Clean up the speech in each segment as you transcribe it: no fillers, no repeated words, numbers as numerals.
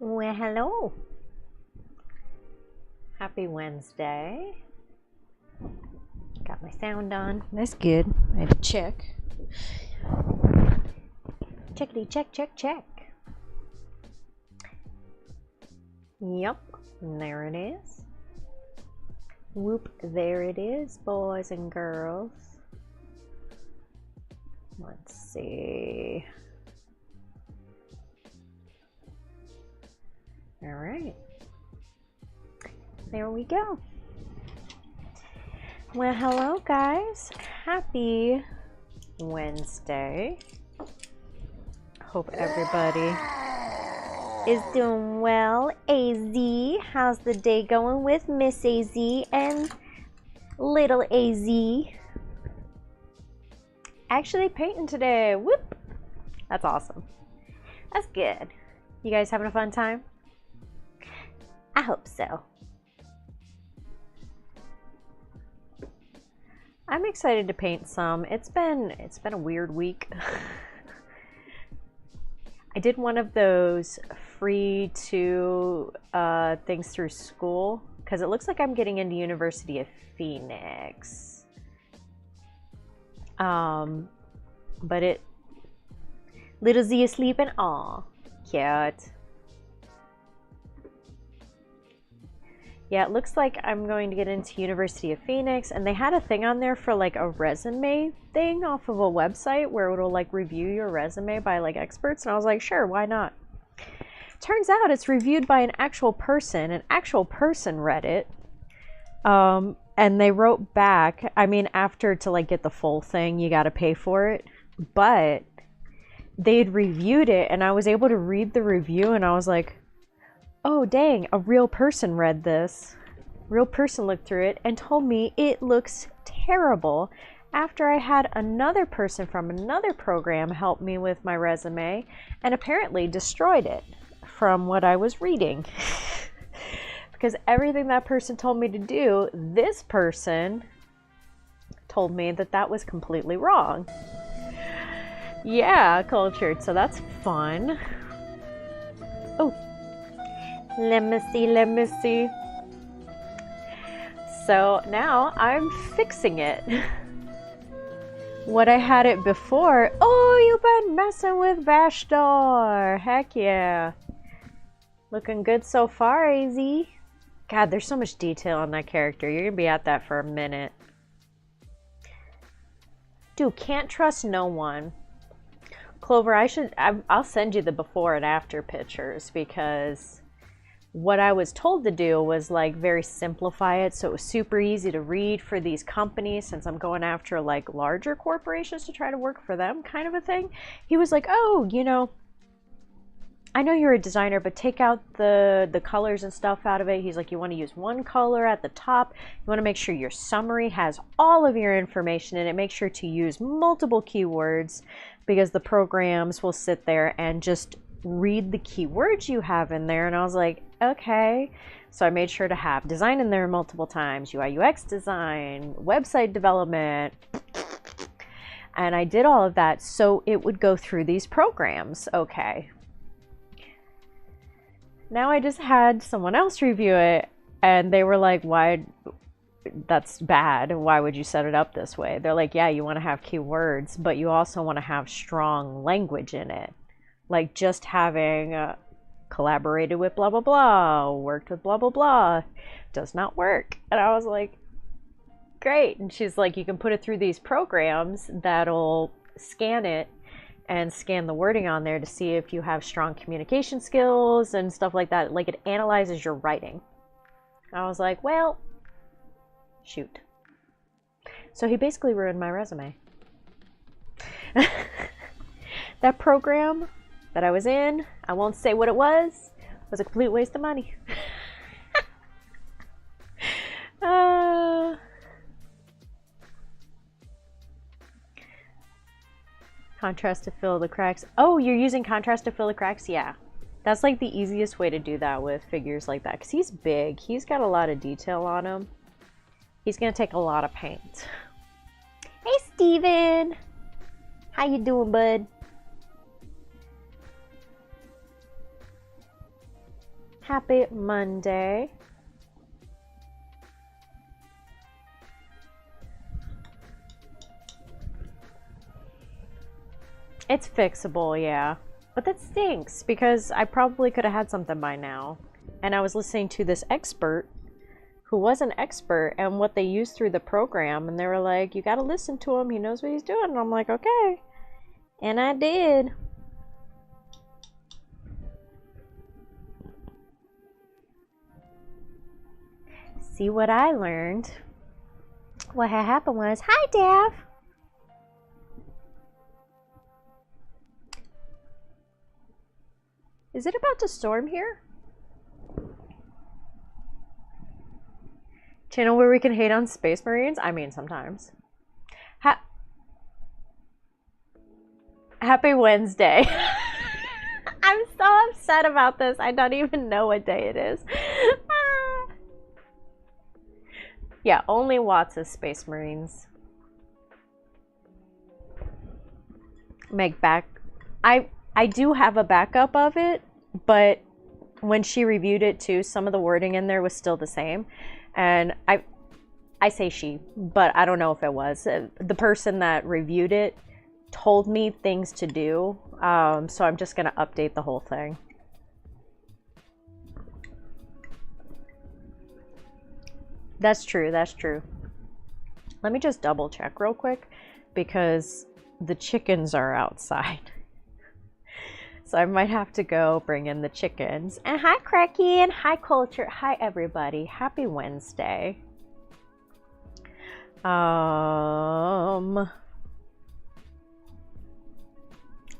Well, hello. Happy Wednesday. Got my sound on. That's good. I had to check. Checkity check, check, check. Yep, there it is. Whoop, there it is, boys and girls. Let's see. All right. There we go. Well, hello guys. Happy Wednesday. Hope everybody is doing well. AZ, how's the day going with Miss AZ and little AZ? Actually painting today. Whoop. That's awesome. That's good. You guys having a fun time? I hope so. I'm excited to paint some. It's been a weird week. I did one of those free to things through school because it looks like I'm getting into University of Phoenix. But it little Z is sleeping. Aw, cute. Yeah, it looks like I'm going to get into University of Phoenix, and they had a thing on there for like a resume thing off of a website where it'll like review your resume by like experts, and I was like, sure, why not? Turns out it's reviewed by an actual person read it, and they wrote back. I mean, after to like get the full thing, you got to pay for it, but they'd reviewed it, and I was able to read the review, and I was like, oh dang, a real person read this. Real person looked through it and told me it looks terrible after I had another person from another program help me with my resume and apparently destroyed it from what I was reading. Because everything that person told me to do, this person told me that that was completely wrong. Yeah, cultured, so that's fun. Oh. Let me see. So now I'm fixing it. What I had it before. Oh, you've been messing with Vashdar. Heck yeah. Looking good so far, AZ. God, there's so much detail on that character. You're gonna be at that for a minute. Dude, can't trust no one. Clover, I'll send you the before and after pictures because what I was told to do was like very simplify it so it was super easy to read for these companies since I'm going after like larger corporations to try to work for them kind of a thing. He was like, oh, you know, I know you're a designer, but take out the colors and stuff out of it. He's like, you want to use one color at the top. You want to make sure your summary has all of your information in it. Make sure to use multiple keywords because the programs will sit there and just read the keywords you have in there. And I was like, okay. So I made sure to have design in there multiple times, UI UX design, website development, and I did all of that so it would go through these programs. Okay. Now I just had someone else review it and they were like, why? That's bad. Why would you set it up this way? They're like, yeah, you want to have keywords, but you also want to have strong language in it. Like just having collaborated with blah, blah, blah, worked with blah, blah, blah, does not work. And I was like, great. And she's like, you can put it through these programs that'll scan it and scan the wording on there to see if you have strong communication skills and stuff like that. Like it analyzes your writing. I was like, well, shoot. So he basically ruined my resume. That program that I was in, I won't say what it was a complete waste of money. Contrast to fill the cracks. Oh, you're using contrast to fill the cracks? Yeah. That's like the easiest way to do that with figures like that. Because he's big. He's got a lot of detail on him. He's going to take a lot of paint. Hey, Steven. How you doing, bud? Happy Monday. It's fixable, yeah. But that stinks because I probably could have had something by now. And I was listening to this expert who was an expert and what they used through the program, and they were like, you gotta listen to him, he knows what he's doing. And I'm like, okay. And I did. See what I learned. What had happened was, hi Dav. Is it about to storm here? Channel where we can hate on Space Marines? I mean, sometimes. Happy Wednesday. I'm so upset about this. I don't even know what day it is. Yeah, only Watts is Space Marines. Make back. I do have a backup of it, but when she reviewed it too, some of the wording in there was still the same. And I say she, but I don't know if it was. The person that reviewed it told me things to do, so I'm just going to update the whole thing. That's true, that's true. Let me just double check real quick because the chickens are outside. So I might have to go bring in the chickens. And hi Cracky and hi Culture. Hi everybody. Happy Wednesday. I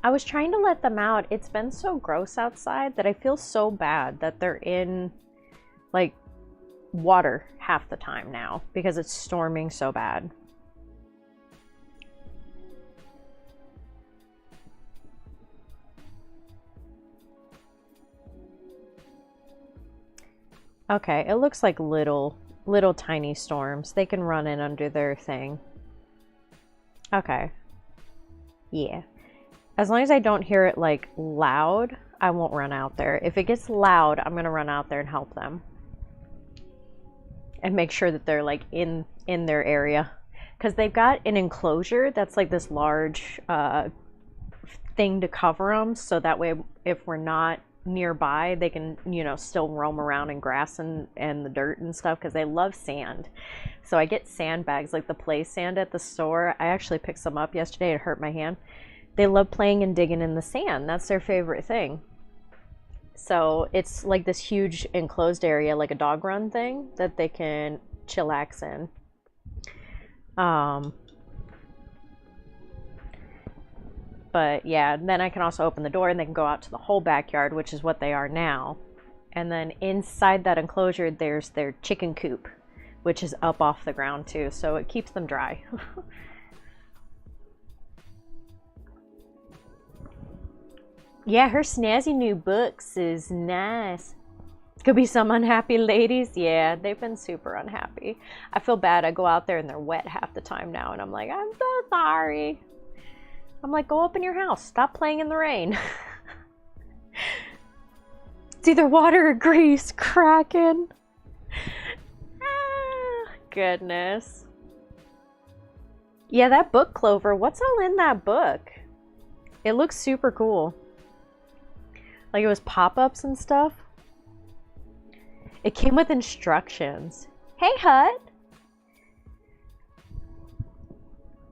was trying to let them out. It's been so gross outside that I feel so bad that they're in like water half the time now because it's storming so bad. Okay, it looks like little tiny storms. They can run in under their thing. Okay. Yeah. As long as I don't hear it like loud, I won't run out there. If it gets loud, I'm gonna run out there and help them. And make sure that they're like in their area. Because they've got an enclosure that's like this large thing to cover them. So that way if we're not nearby, they can, you know, still roam around in grass and the dirt and stuff because they love sand. So I get sandbags, like the play sand at the store. I actually picked some up yesterday. It hurt my hand. They love playing and digging in the sand. That's their favorite thing. So it's like this huge enclosed area, like a dog run thing that they can chillax in. But yeah, then I can also open the door and they can go out to the whole backyard, which is what they are now. And then inside that enclosure, there's their chicken coop, which is up off the ground too. So it keeps them dry. Yeah, her snazzy new books is nice. Could be some unhappy ladies. Yeah, they've been super unhappy. I feel bad. I go out there and they're wet half the time now. And I'm like, I'm so sorry. I'm like, go up in your house. Stop playing in the rain. It's either water or grease. Kraken. Ah, goodness. Yeah, that book, Clover. What's all in that book? It looks super cool. Like it was pop-ups and stuff. It came with instructions. Hey, Hut.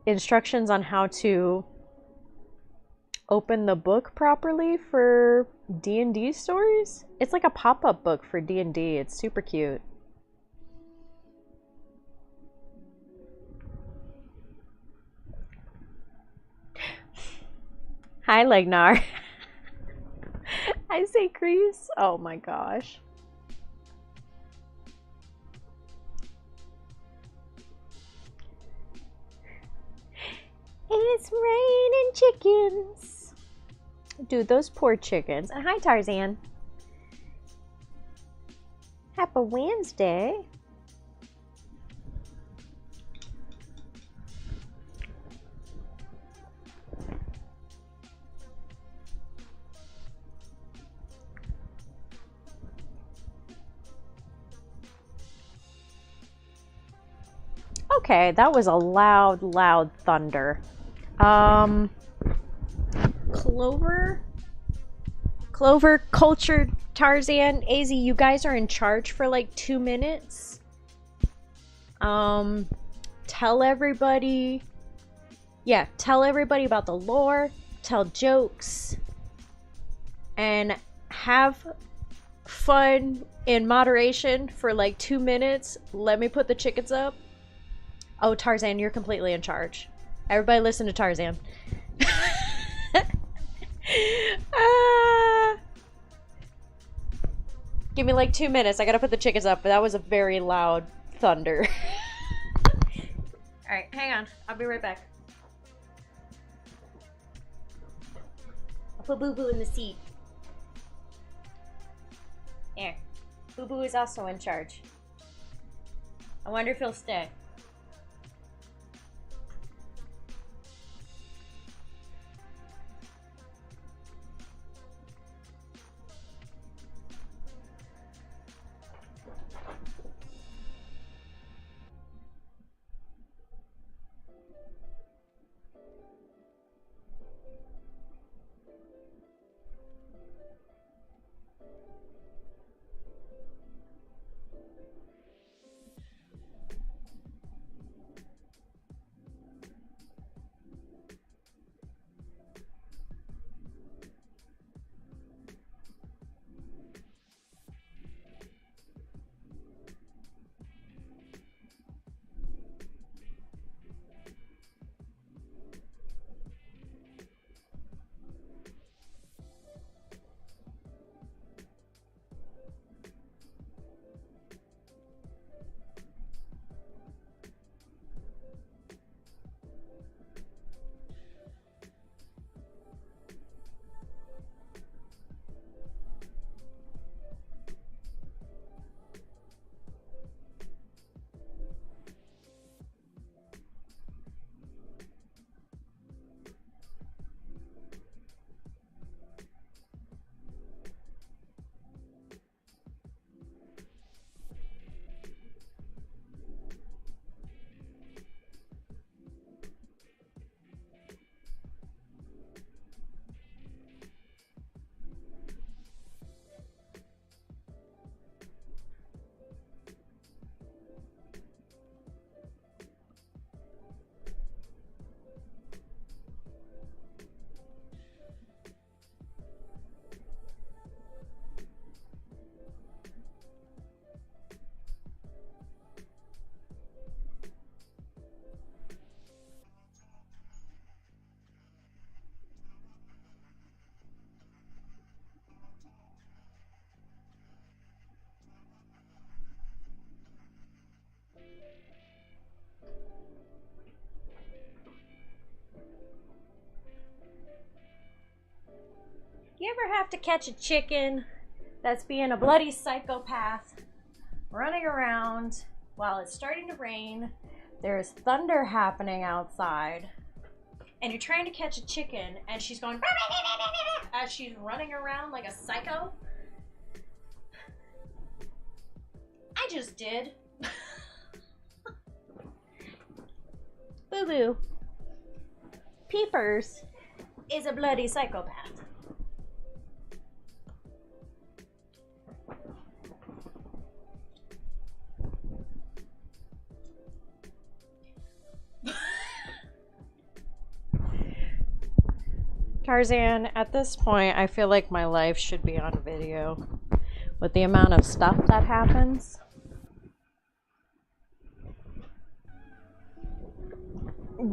Instructions on how to open the book properly for D&D stories. It's like a pop-up book for D&D. It's super cute. Hi, Legnar. I say Crease. Oh my gosh. It's raining chickens. Dude, those poor chickens. And hi, Tarzan. Happy Wednesday. Okay, that was a loud, loud thunder. Clover, Culture, Tarzan, AZ, you guys are in charge for like 2 minutes. Tell everybody about the lore, tell jokes, and have fun in moderation for like 2 minutes. Let me put the chickens up. Oh, Tarzan, you're completely in charge. Everybody listen to Tarzan. Give me like 2 minutes. I gotta put the chickens up, but that was a very loud thunder. Alright, hang on. I'll be right back. I'll put Boo Boo in the seat. There. Boo Boo is also in charge. I wonder if he'll stay. You ever have to catch a chicken that's being a bloody psychopath, running around while it's starting to rain, there's thunder happening outside, and you're trying to catch a chicken and she's going as she's running around like a psycho? I just did. Boo Boo. Peepers is a bloody psychopath. Tarzan, at this point, I feel like my life should be on video with the amount of stuff that happens.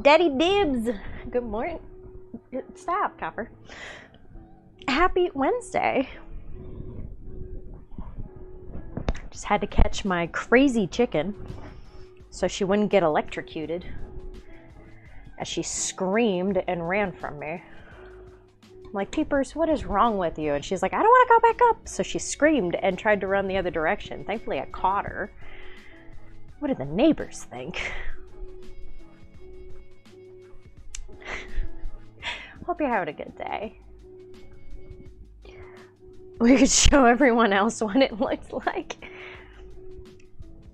Daddy Dibs! Good morning. Stop, Copper. Happy Wednesday. Just had to catch my crazy chicken so she wouldn't get electrocuted as she screamed and ran from me. I'm like, Peepers, what is wrong with you? And she's like, I don't want to go back up. So she screamed and tried to run the other direction. Thankfully, I caught her. What do the neighbors think? Hope you're having a good day. We could show everyone else what it looked like.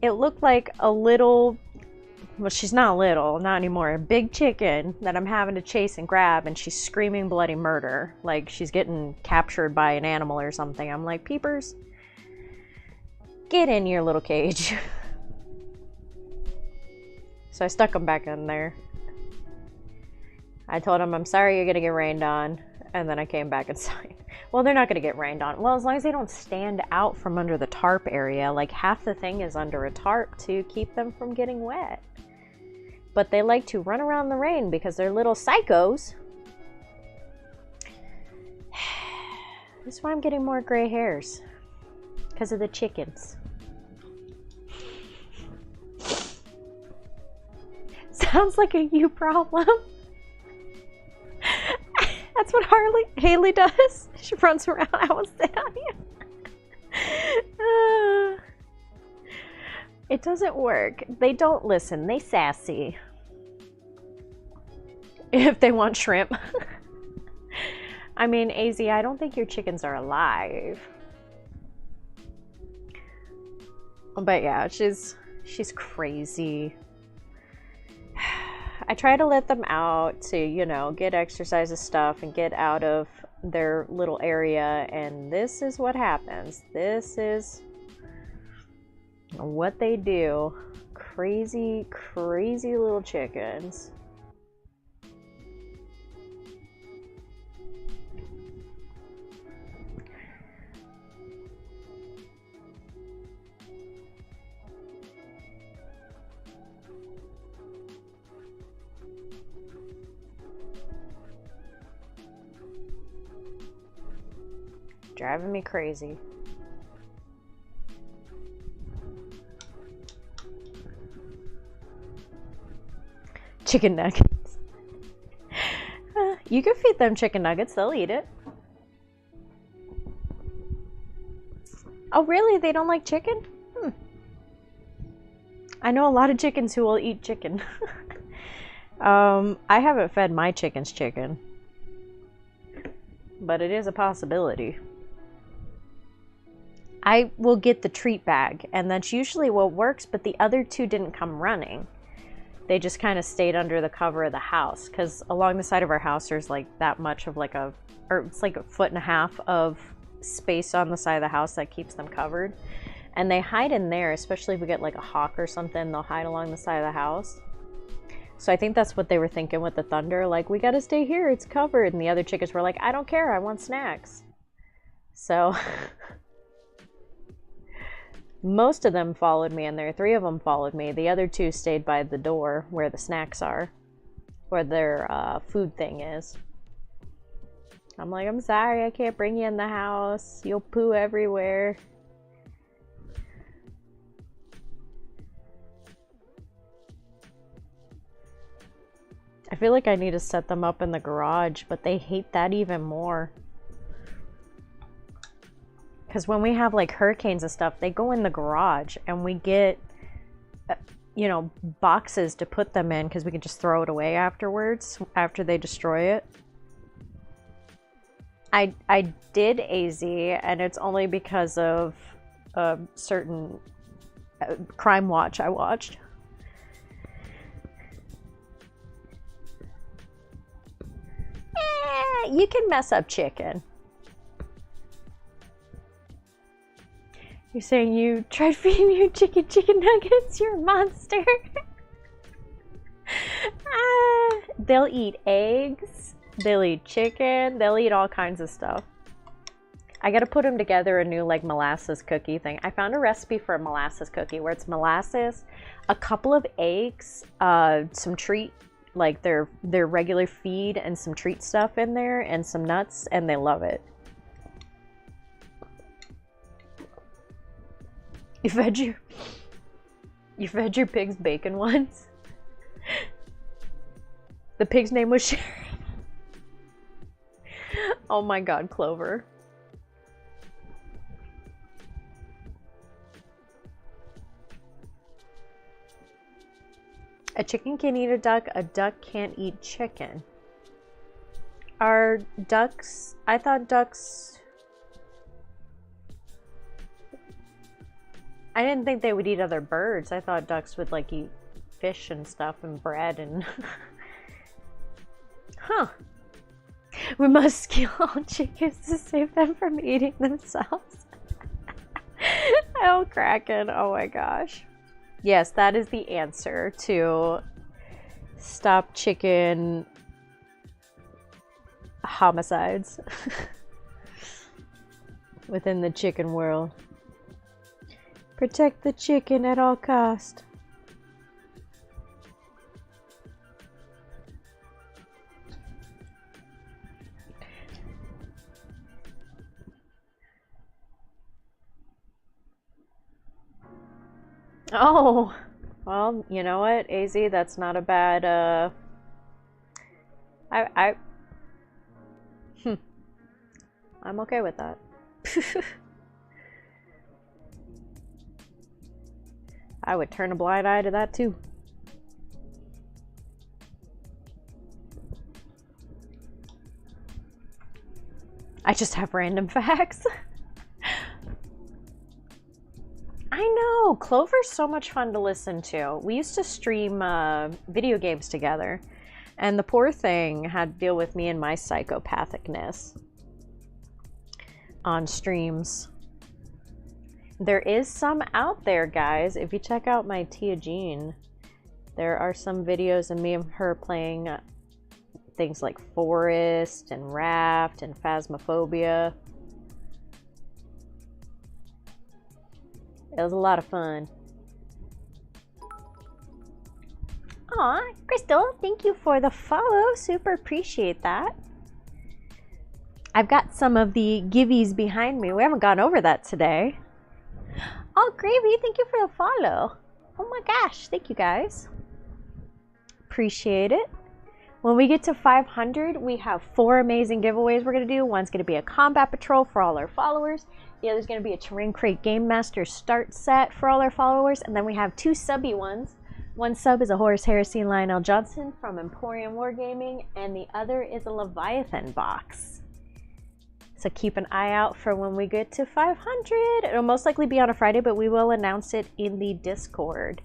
It looked like a little Well, she's not little, not anymore. A big chicken that I'm having to chase and grab, and she's screaming bloody murder. Like she's getting captured by an animal or something. I'm like, Peepers, get in your little cage. So I stuck them back in there. I told him, I'm sorry you're gonna get rained on. And then I came back inside. Well, they're not gonna get rained on. Well, as long as they don't stand out from under the tarp area. Like half the thing is under a tarp to keep them from getting wet. But they like to run around the rain because they're little psychos. That's why I'm getting more gray hairs. Because of the chickens. Sounds like a you problem. That's what Haley does. She runs around. I will sit on you. It doesn't work. They don't listen. They sassy. If they want shrimp. I mean, AZ, I don't think your chickens are alive. But yeah, she's crazy. I try to let them out to, you know, get exercise and stuff and get out of their little area, and this is what happens. This is what they do. Crazy, crazy little chickens. Driving me crazy. Chicken nuggets. You can feed them chicken nuggets, they'll eat it. Oh really? They don't like chicken? I know a lot of chickens who will eat chicken. I haven't fed my chickens chicken. But it is a possibility. I will get the treat bag, and that's usually what works, but the other two didn't come running. They just kind of stayed under the cover of the house, because along the side of our house there's like that much of like it's like 1.5 feet of space on the side of the house that keeps them covered. And they hide in there, especially if we get like a hawk or something, they'll hide along the side of the house. So I think that's what they were thinking with the thunder, like, we gotta stay here, it's covered. And the other chickens were like, I don't care, I want snacks. So most of them followed me in there. 3 of them followed me. The other 2 stayed by the door where the snacks are, where their food thing is. I'm like, I'm sorry, I can't bring you in the house. You'll poo everywhere. I feel like I need to set them up in the garage, but they hate that even more. Because when we have like hurricanes and stuff, they go in the garage, and we get, you know, boxes to put them in because we can just throw it away afterwards, after they destroy it. I did AZ, and it's only because of a certain crime watch I watched. You can mess up chicken. You're saying you tried feeding your chicken nuggets? You're a monster. They'll eat eggs. They'll eat chicken. They'll eat all kinds of stuff. I gotta put them together a new like molasses cookie thing. I found a recipe for a molasses cookie where it's molasses, a couple of eggs, some treat, like their regular feed, and some treat stuff in there, and some nuts, and they love it. You fed your pigs bacon once? The pig's name was Sharon. Oh my god, Clover. A chicken can eat a duck can't eat chicken. Are ducks... I thought ducks... I didn't think they would eat other birds. I thought ducks would like eat fish and stuff and bread and... Huh. We must kill all chickens to save them from eating themselves. Oh, Kraken. Oh my gosh. Yes, that is the answer to stop chicken homicides within the chicken world. Protect the chicken at all cost. Oh, well, you know what, AZ, that's not a bad, I'm okay with that. I would turn a blind eye to that too. I just have random facts. I know, Clover's so much fun to listen to. We used to stream video games together, and the poor thing had to deal with me and my psychopathicness on streams. There is some out there, guys. If you check out my Tia Jean, there are some videos of me and her playing things like Forest and Raft and Phasmophobia. It was a lot of fun. Aw, Crystal, thank you for the follow. Super appreciate that. I've got some of the givvies behind me. We haven't gone over that today. Oh, Gravy, thank you for the follow. Oh my gosh, thank you guys. Appreciate it. When we get to 500, we have 4 amazing giveaways we're going to do. One's going to be a combat patrol for all our followers. The other's going to be a Terrain Crate Game Master start set for all our followers. And then we have 2 subby ones. One sub is a Horus Heresy and Lionel Johnson from Emporium Wargaming. And the other is a Leviathan box. So keep an eye out for when we get to 500. It'll most likely be on a Friday, but we will announce it in the Discord.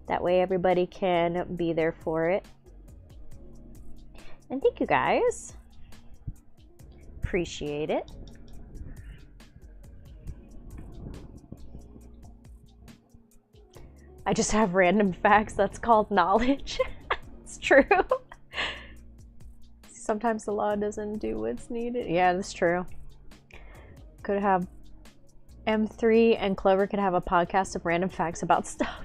That way everybody can be there for it. And thank you guys. Appreciate it. I just have random facts. That's called knowledge. It's true. Sometimes the law doesn't do what's needed. Yeah, that's true. Could have M3 and Clover could have a podcast of random facts about stuff.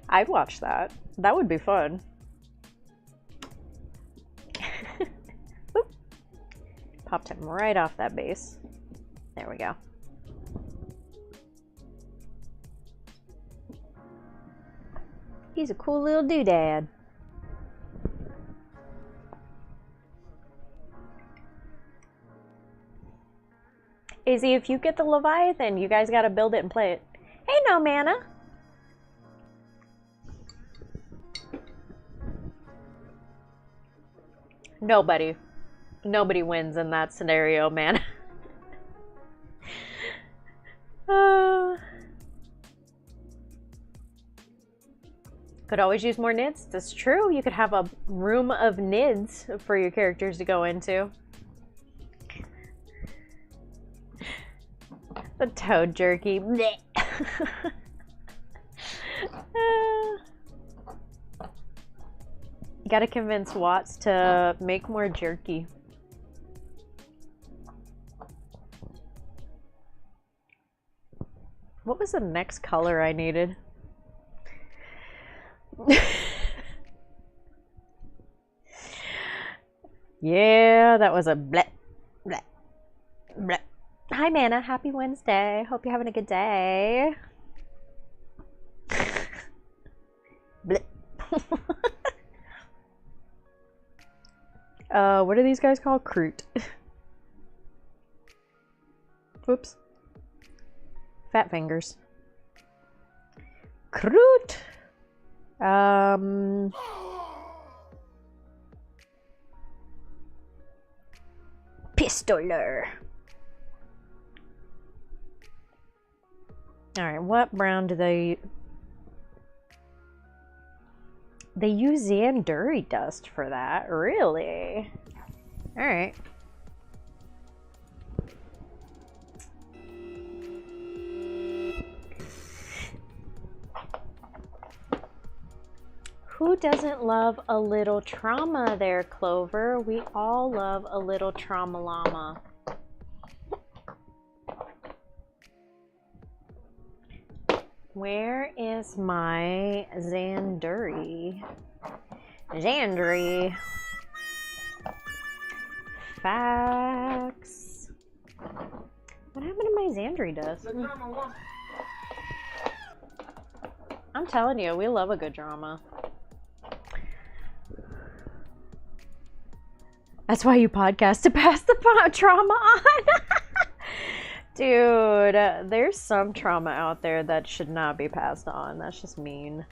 I'd watch that. That would be fun. Popped him right off that base. There we go. He's a cool little doodad. Izzy, if you get the Leviathan, you guys gotta build it and play it. Hey, no mana. Nobody wins in that scenario, man. Could always use more nids. That's true. You could have a room of nids for your characters to go into. The toad jerky. You gotta convince Watts to make more jerky. What was the next color I needed? Yeah, that was a bleh, bleh, bleh. Hi, Mana. Happy Wednesday. Hope you're having a good day. Bleh. What are these guys called? Kroot. Whoops. Fat fingers. Kroot. Pistoler. Alright, what brown do they... They use Zanduri dust for that? Really? Alright. Who doesn't love a little trauma there, Clover? We all love a little trauma llama. Where is my Zanduri? Zanduri. Facts. What happened to my Zanduri dust? I'm telling you, we love a good drama. That's why you podcast to pass the trauma on. Dude, there's some trauma out there that should not be passed on. That's just mean.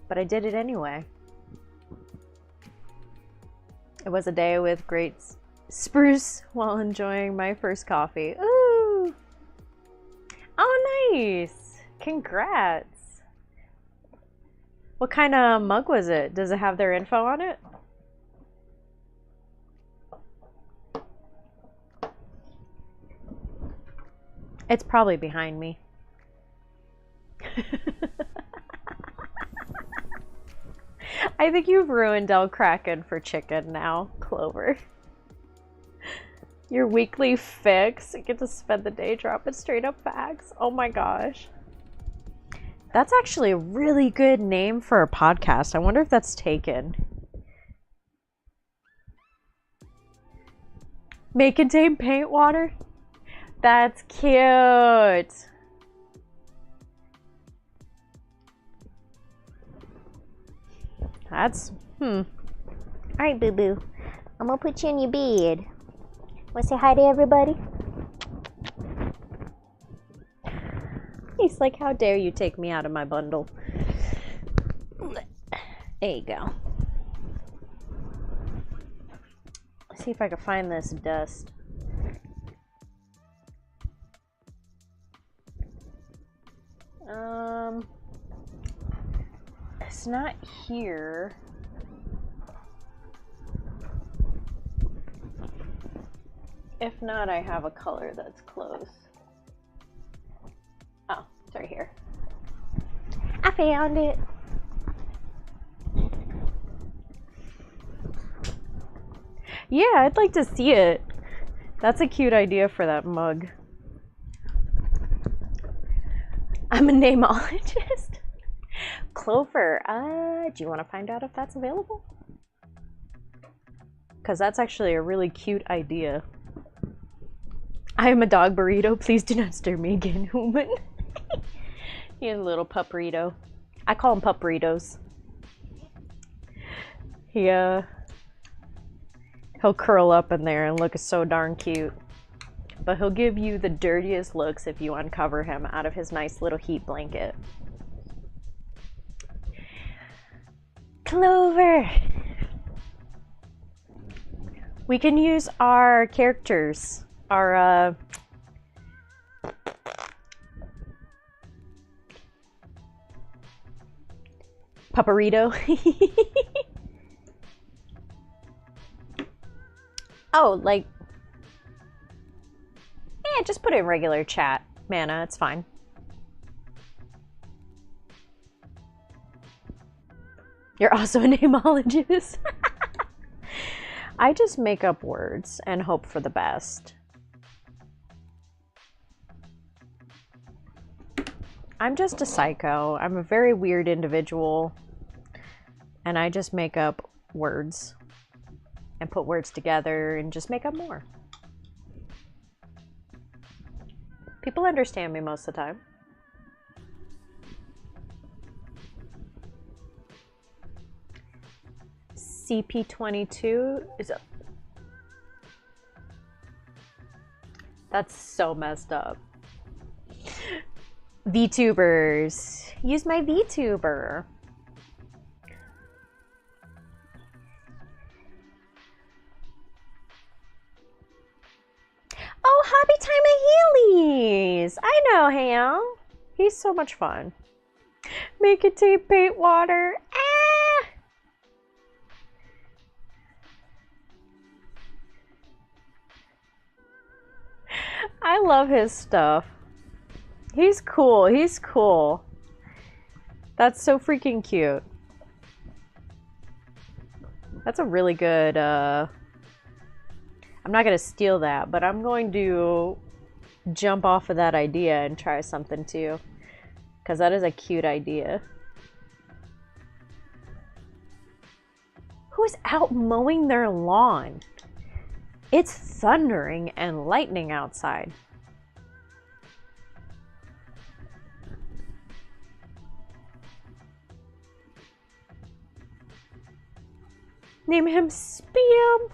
But I did it anyway. It was a day with great spruce while enjoying my first coffee. Ooh! Oh, nice! Congrats! What kind of mug was it? Does it have their info on it? It's probably behind me. I think you've ruined El Kraken for chicken now, Clover. Your weekly fix. You get to spend the day dropping straight up facts. Oh my gosh. That's actually a really good name for a podcast. I wonder if that's taken. May contain paint water? That's cute. That's, Alright, boo-boo. I'm gonna put you in your bed. Wanna say hi to everybody? He's like, how dare you take me out of my bundle? There you go. Let's see if I can find this dust. It's not here. If not, I have a color that's close. Oh, it's right here. I found it. Yeah, I'd like to see it. That's a cute idea for that mug. I'm a nameologist. Clover, do you want to find out if that's available? Because that's actually a really cute idea. I am a dog burrito. Please do not stir me again, human. He's a little pup burrito. I call him pup burritos. He'll curl up in there and look so darn cute. But he'll give you the dirtiest looks if you uncover him out of his nice little heat blanket. Clover! We can use our characters. Our, Paparito. Oh, like... Yeah, just put it in regular chat, Mana, it's fine. You're also a nameologist. I just make up words and hope for the best. I'm just a psycho. I'm a very weird individual. And I just make up words. And put words together and just make up more. People understand me most of the time. CP22 is up. That's so messed up. VTubers. Use my VTuber. Oh, Hobby Time of Heelys! I know him. He's so much fun. Make it tape paint water. I love his stuff. He's cool. He's cool. That's so freaking cute. That's a really good, I'm not gonna steal that, but I'm going to jump off of that idea and try something too. Because that is a cute idea. Who's out mowing their lawn? It's thundering and lightning outside. Name him Spam.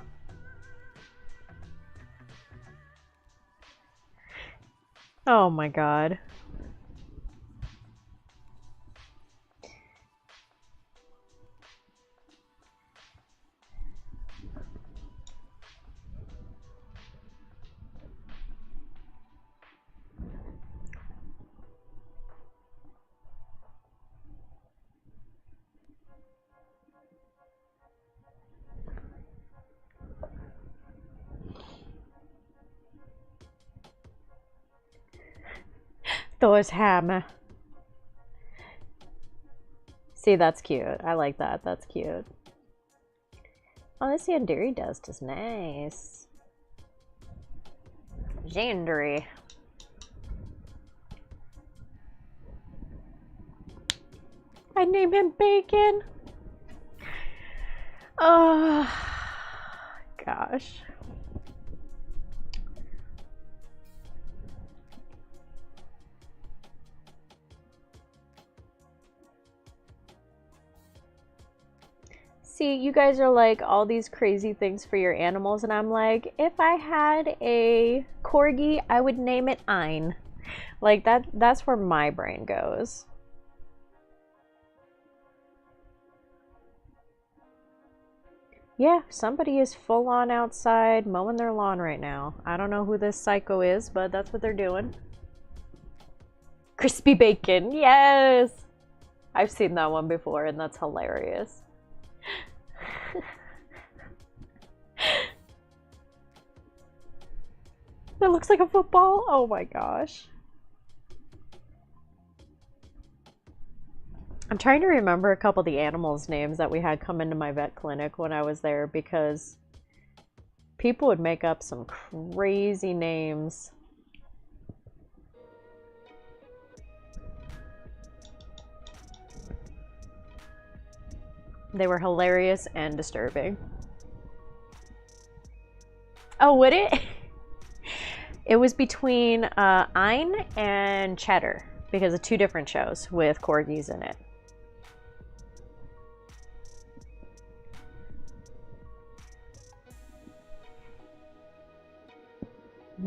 Oh my god. Thor's hammer. See, that's cute. I like that. That's cute. Oh, this Yandere dust is nice. Yandere. I name him Bacon. Oh, gosh. See, you guys are like all these crazy things for your animals, and I'm like, if I had a corgi, I would name it Ein. Like that's where my brain goes. Yeah, somebody is full on outside mowing their lawn right now. I don't know who this psycho is, but that's what they're doing. Crispy bacon, yes! I've seen that one before, and that's hilarious. That looks like a football. Oh my gosh. I'm trying to remember a couple of the animals' names that we had come into my vet clinic when I was there, because people would make up some crazy names. They were hilarious and disturbing. Oh, would it? It was between Ein and Cheddar, because of two different shows with corgis in it.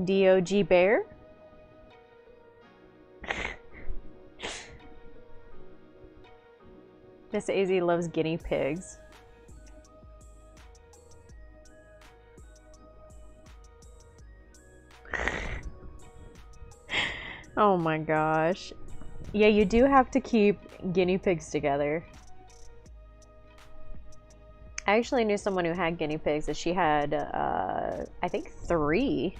DOG Bear? Miss AZ loves guinea pigs. Oh my gosh. Yeah, you do have to keep guinea pigs together. I actually knew someone who had guinea pigs, that she had, I think 3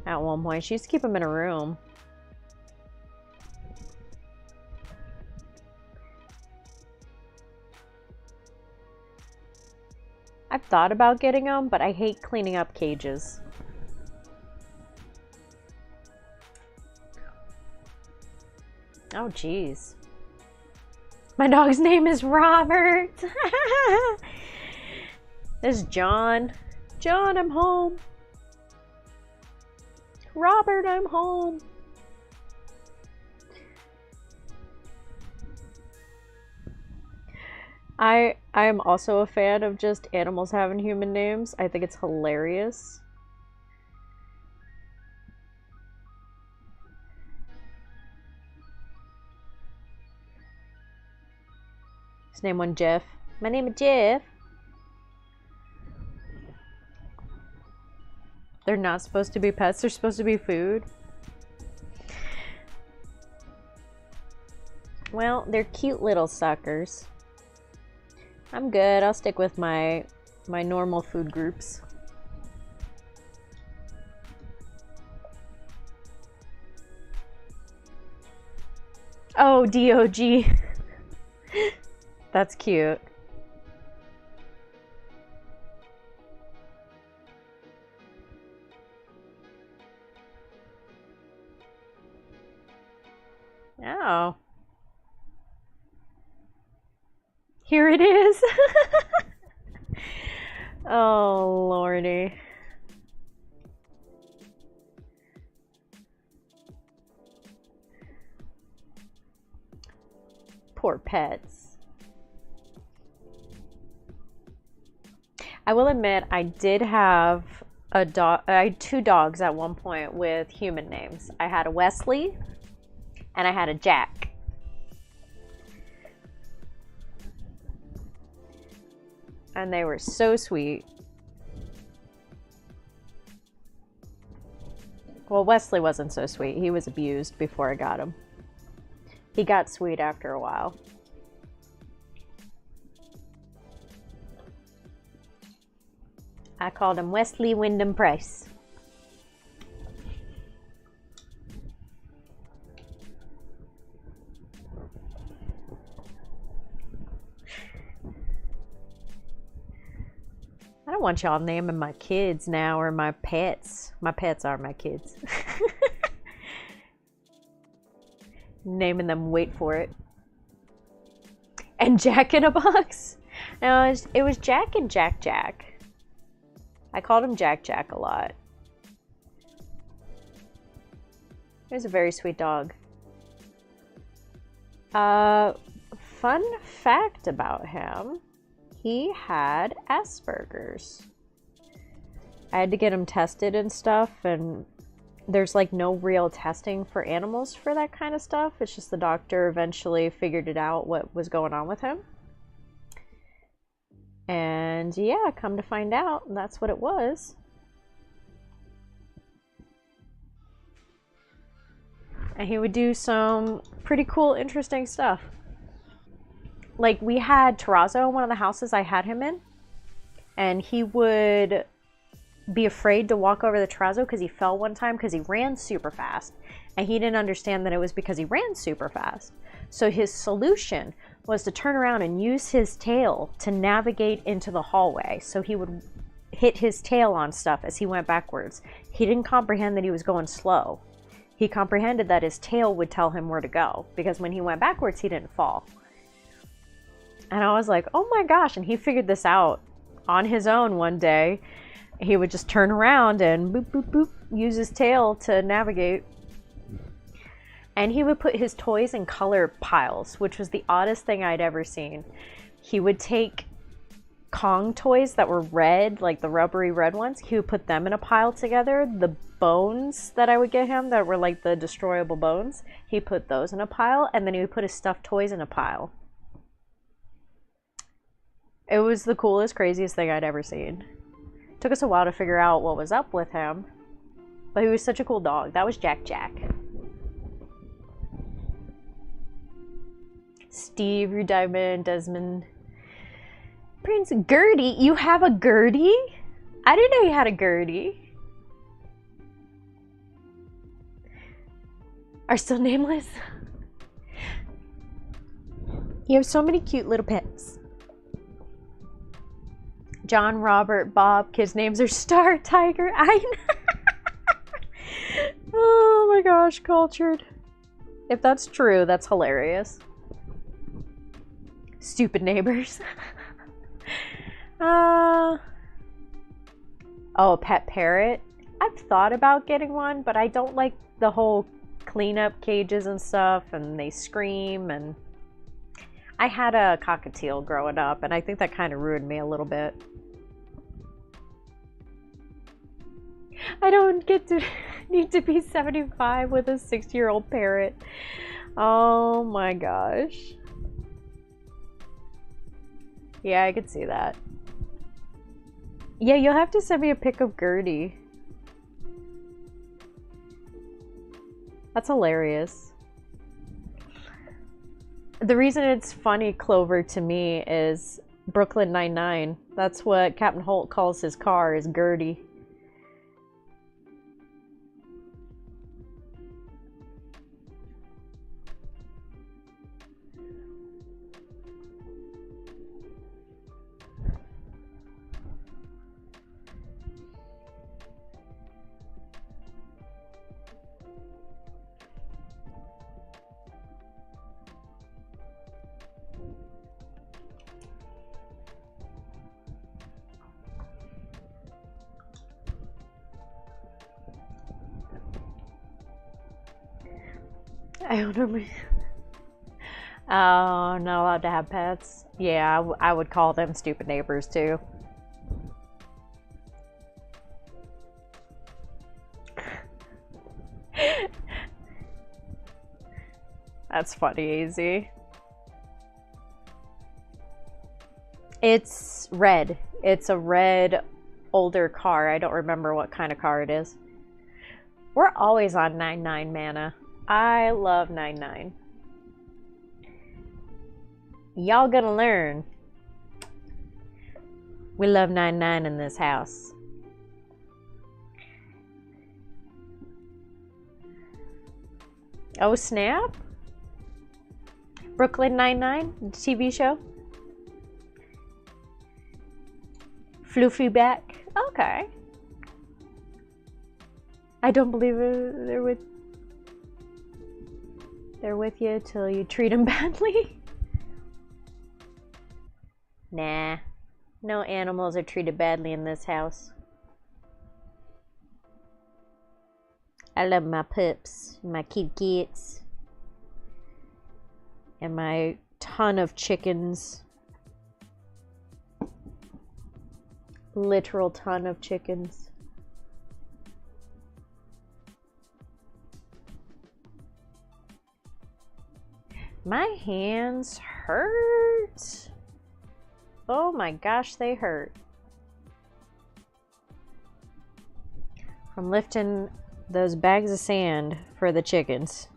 at one point. She used to keep them in a room. I've thought about getting them, but I hate cleaning up cages. Oh, jeez. My dog's name is Robert. This is John. John, I'm home. Robert, I'm home. I am also a fan of just animals having human names. I think it's hilarious. His name was Jeff. My name is Jeff. They're not supposed to be pets, they're supposed to be food. Well, they're cute little suckers. I'm good. I'll stick with my normal food groups. Oh, DOG. That's cute. Oh. Here it is. Oh, lordy. Poor pets. I will admit, I did have a dog. I had two dogs at one point with human names. I had a Wesley and I had a Jack. And they were so sweet. Well, Wesley wasn't so sweet. He was abused before I got him. He got sweet after a while. I called him Wesley Wyndham Price. I don't want y'all naming my kids now or my pets. My pets are my kids. Naming them, wait for it. And Jack in a Box? No, it was Jack and Jack Jack. I called him Jack Jack a lot. He was a very sweet dog. Fun fact about him. He had Asperger's. I had to get him tested and stuff, and there's like no real testing for animals for that kind of stuff. It's just the doctor eventually figured it out what was going on with him. And yeah, come to find out, that's what it was. And he would do some pretty cool, interesting stuff. Like, we had Terrazzo in one of the houses I had him in, and he would be afraid to walk over the terrazzo because he fell one time because he ran super fast, and he didn't understand that it was because he ran super fast. So his solution was to turn around and use his tail to navigate into the hallway. So he would hit his tail on stuff as he went backwards. He didn't comprehend that he was going slow. He comprehended that his tail would tell him where to go, because when he went backwards, he didn't fall. And I was like, oh my gosh. And he figured this out on his own one day. He would just turn around and boop, boop, boop, use his tail to navigate. And he would put his toys in color piles, which was the oddest thing I'd ever seen. He would take Kong toys that were red, like the rubbery red ones. He would put them in a pile together. The bones that I would get him that were like the destroyable bones, he put those in a pile. And then he would put his stuffed toys in a pile. It was the coolest, craziest thing I'd ever seen. Took us a while to figure out what was up with him, but he was such a cool dog. That was Jack Jack. Steve, your diamond, Desmond. Prince Gertie, you have a Gertie? I didn't know you had a Gertie. Are still nameless? You have so many cute little pets. John, Robert, Bob, kids' names are Star, Tiger. I know. Oh my gosh, cultured. If that's true, that's hilarious. Stupid neighbors. Oh, a pet parrot. I've thought about getting one, but I don't like the whole cleanup cages and stuff, and they scream, and I had a cockatiel growing up, and I think that kind of ruined me a little bit. I don't get to need to be 75 with a 6-year-old parrot. Oh my gosh. Yeah, I could see that. Yeah, you'll have to send me a pic of Gertie. That's hilarious. The reason it's funny, Clover, to me is Brooklyn Nine-Nine. That's what Captain Holt calls his car, is Gertie. I don't know. Oh, not allowed to have pets. Yeah, I would call them stupid neighbors too. That's funny, Easy. It's red. It's a red older car. I don't remember what kind of car it is. We're always on 9-9 mana. I love 9-9. Y'all gonna learn. We love 9-9 in this house. Oh snap! Brooklyn Nine-Nine, the TV show. Floofy back. Okay. I don't believe they're with you till you treat them badly. Nah. No animals are treated badly in this house. I love my pups, my cute kids, and my ton of chickens. Literal ton of chickens. My hands hurt. Oh my gosh, they hurt. From lifting those bags of sand for the chickens.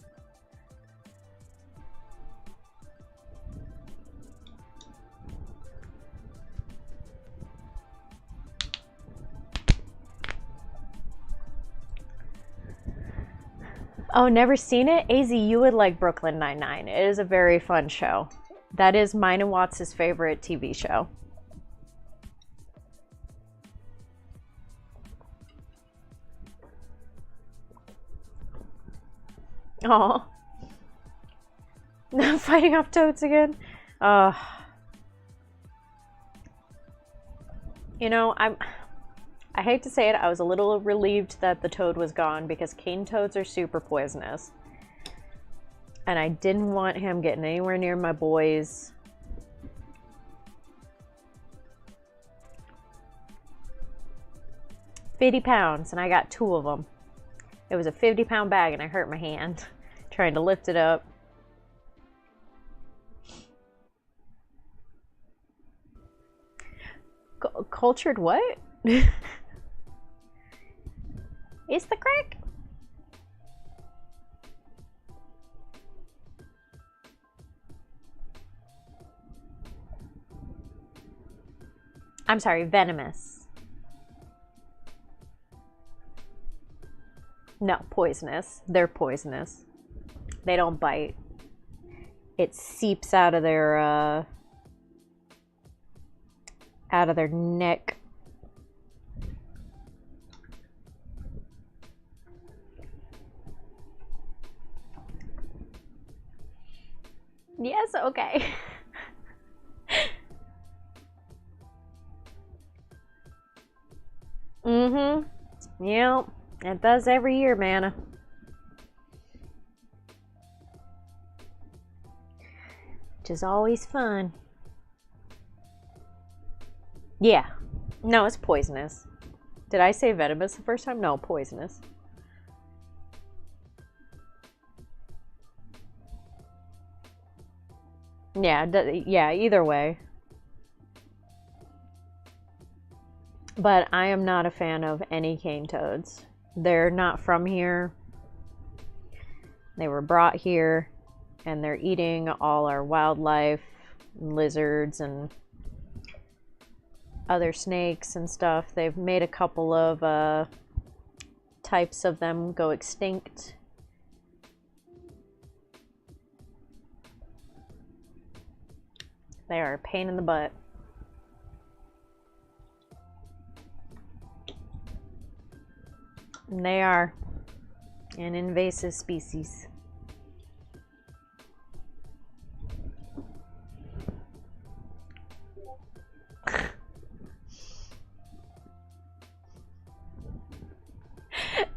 Oh, never seen it? AZ, you would like Brooklyn Nine-Nine. It is a very fun show. That is mine and Watts' favorite TV show. Oh, fighting off toads again. You know, I hate to say it, I was a little relieved that the toad was gone because cane toads are super poisonous. And I didn't want him getting anywhere near my boys. £50, and I got 2 of them. It was a 50-pound bag, and I hurt my hand trying to lift it up. Cultured what? Is the crack? I'm sorry, venomous. No, poisonous. They're poisonous. They don't bite. It seeps out of their neck. Yes, okay. Mm-hmm. Yep. It does every year, Mana. Which is always fun. Yeah. No, it's poisonous. Did I say venomous the first time? No, poisonous. Yeah, yeah, either way. But I am not a fan of any cane toads. They're not from here. They were brought here, and they're eating all our wildlife, lizards, and other snakes and stuff. They've made a couple of types of them go extinct. They are a pain in the butt. And they are an invasive species.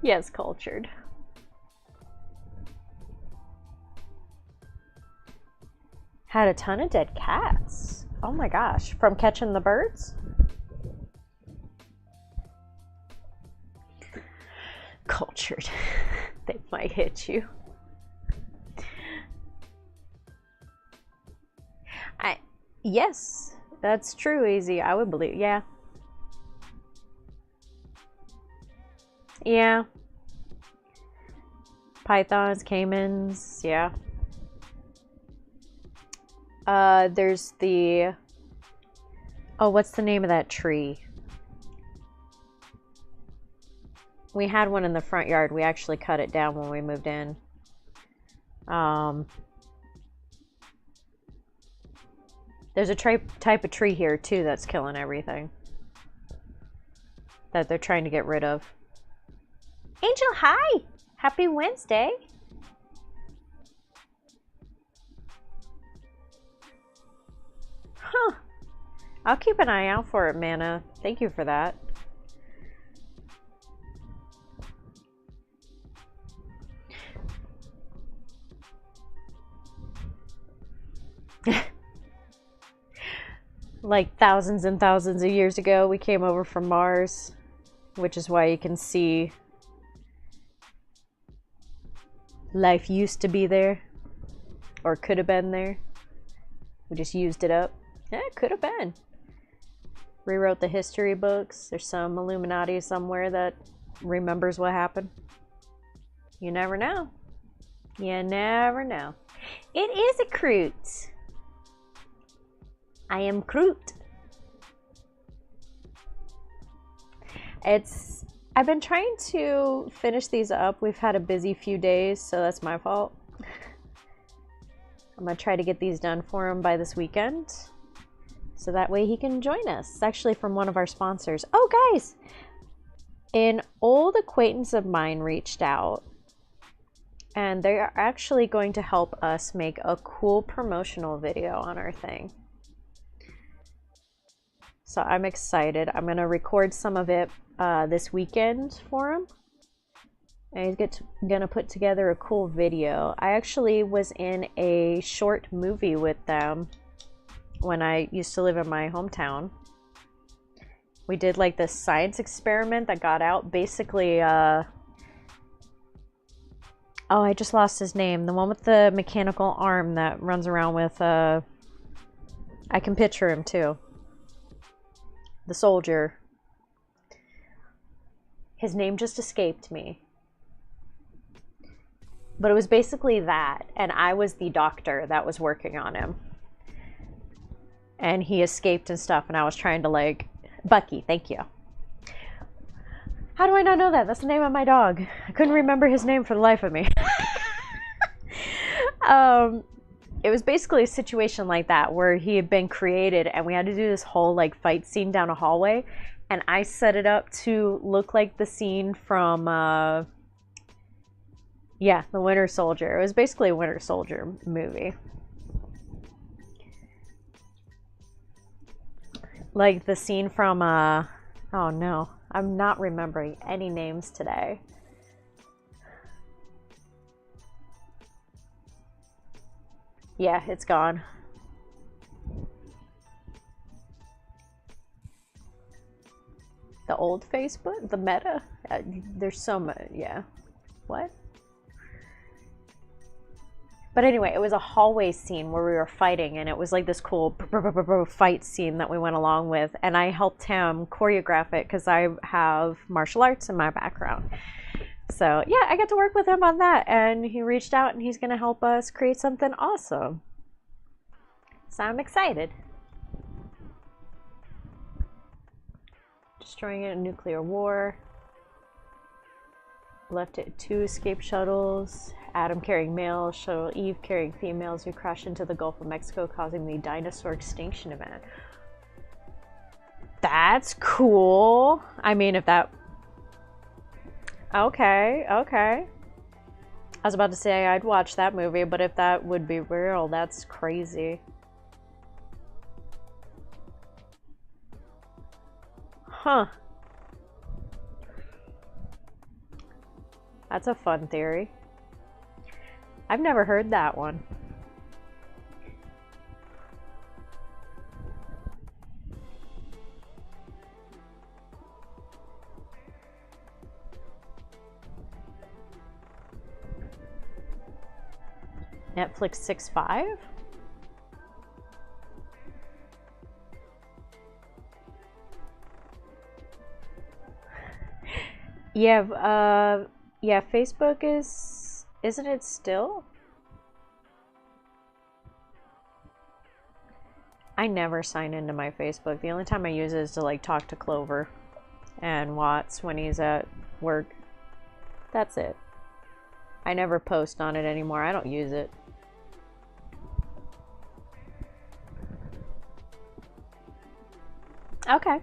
Yes, cultured. Had a ton of dead cats. Oh my gosh. From catching the birds? Cultured. They might hit you. Yes, that's true, Easy. I would believe. Yeah. Yeah. Pythons, caimans, yeah. There's the... Oh, what's the name of that tree? We had one in the front yard. We actually cut it down when we moved in. There's a type of tree here, too, that's killing everything. That they're trying to get rid of. Angel, hi! Happy Wednesday! Huh. I'll keep an eye out for it, Mana. Thank you for that. Like thousands and thousands of years ago, we came over from Mars, which is why you can see life used to be there, or could have been there. We just used it up. Yeah, it could have been. Rewrote the history books. There's some Illuminati somewhere that remembers what happened. You never know. You never know. It is a Kroot. I am Kroot. I've been trying to finish these up. We've had a busy few days, so that's my fault. I'm gonna try to get these done for him by this weekend, so that way he can join us. It's actually from one of our sponsors. Oh, guys! An old acquaintance of mine reached out, and they are actually going to help us make a cool promotional video on our thing. So I'm excited. I'm going to record some of it this weekend for him. And he's going to put together a cool video. I actually was in a short movie with them when I used to live in my hometown. We did like this science experiment that got out. Basically, oh, I just lost his name. The one with the mechanical arm that runs around with, I can picture him too. The soldier. His name just escaped me. But it was basically that, and I was the doctor that was working on him. And he escaped and stuff, and I was trying to like... Bucky, thank you. How do I not know that? That's the name of my dog. I couldn't remember his name for the life of me. It was basically a situation like that where he had been created and we had to do this whole like fight scene down a hallway, and I set it up to look like the scene from yeah, the Winter Soldier. It was basically a Winter Soldier movie. Like the scene from oh no, I'm not remembering any names today. Yeah, it's gone. The old Facebook? The meta? There's so much, yeah. What? But anyway, it was a hallway scene where we were fighting, and it was like this cool fight scene that we went along with, and I helped him choreograph it because I have martial arts in my background. So yeah, I got to work with him on that, and he reached out and he's gonna help us create something awesome. So I'm excited. Destroying a nuclear war. Left it 2 escape shuttles. Adam carrying males, shuttle Eve carrying females who crashed into the Gulf of Mexico, causing the dinosaur extinction event. That's cool. I mean, if that... Okay, okay. I was about to say I'd watch that movie, but if that would be real, that's crazy. Huh. That's a fun theory. I've never heard that one. Netflix 6.5? Yeah, yeah, Facebook isn't it still? I never sign into my Facebook. The only time I use it is to like talk to Clover and Watts when he's at work. That's it. I never post on it anymore. I don't use it. Okay.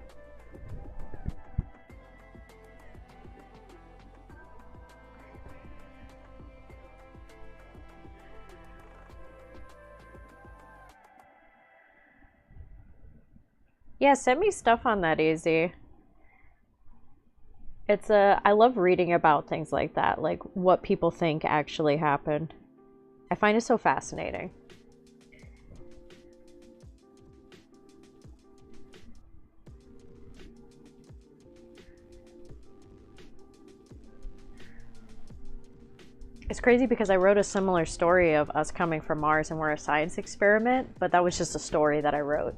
Yeah, send me stuff on that, Easy. I love reading about things like that, like what people think actually happened. I find it so fascinating. It's crazy because I wrote a similar story of us coming from Mars and we're a science experiment, but that was just a story that I wrote.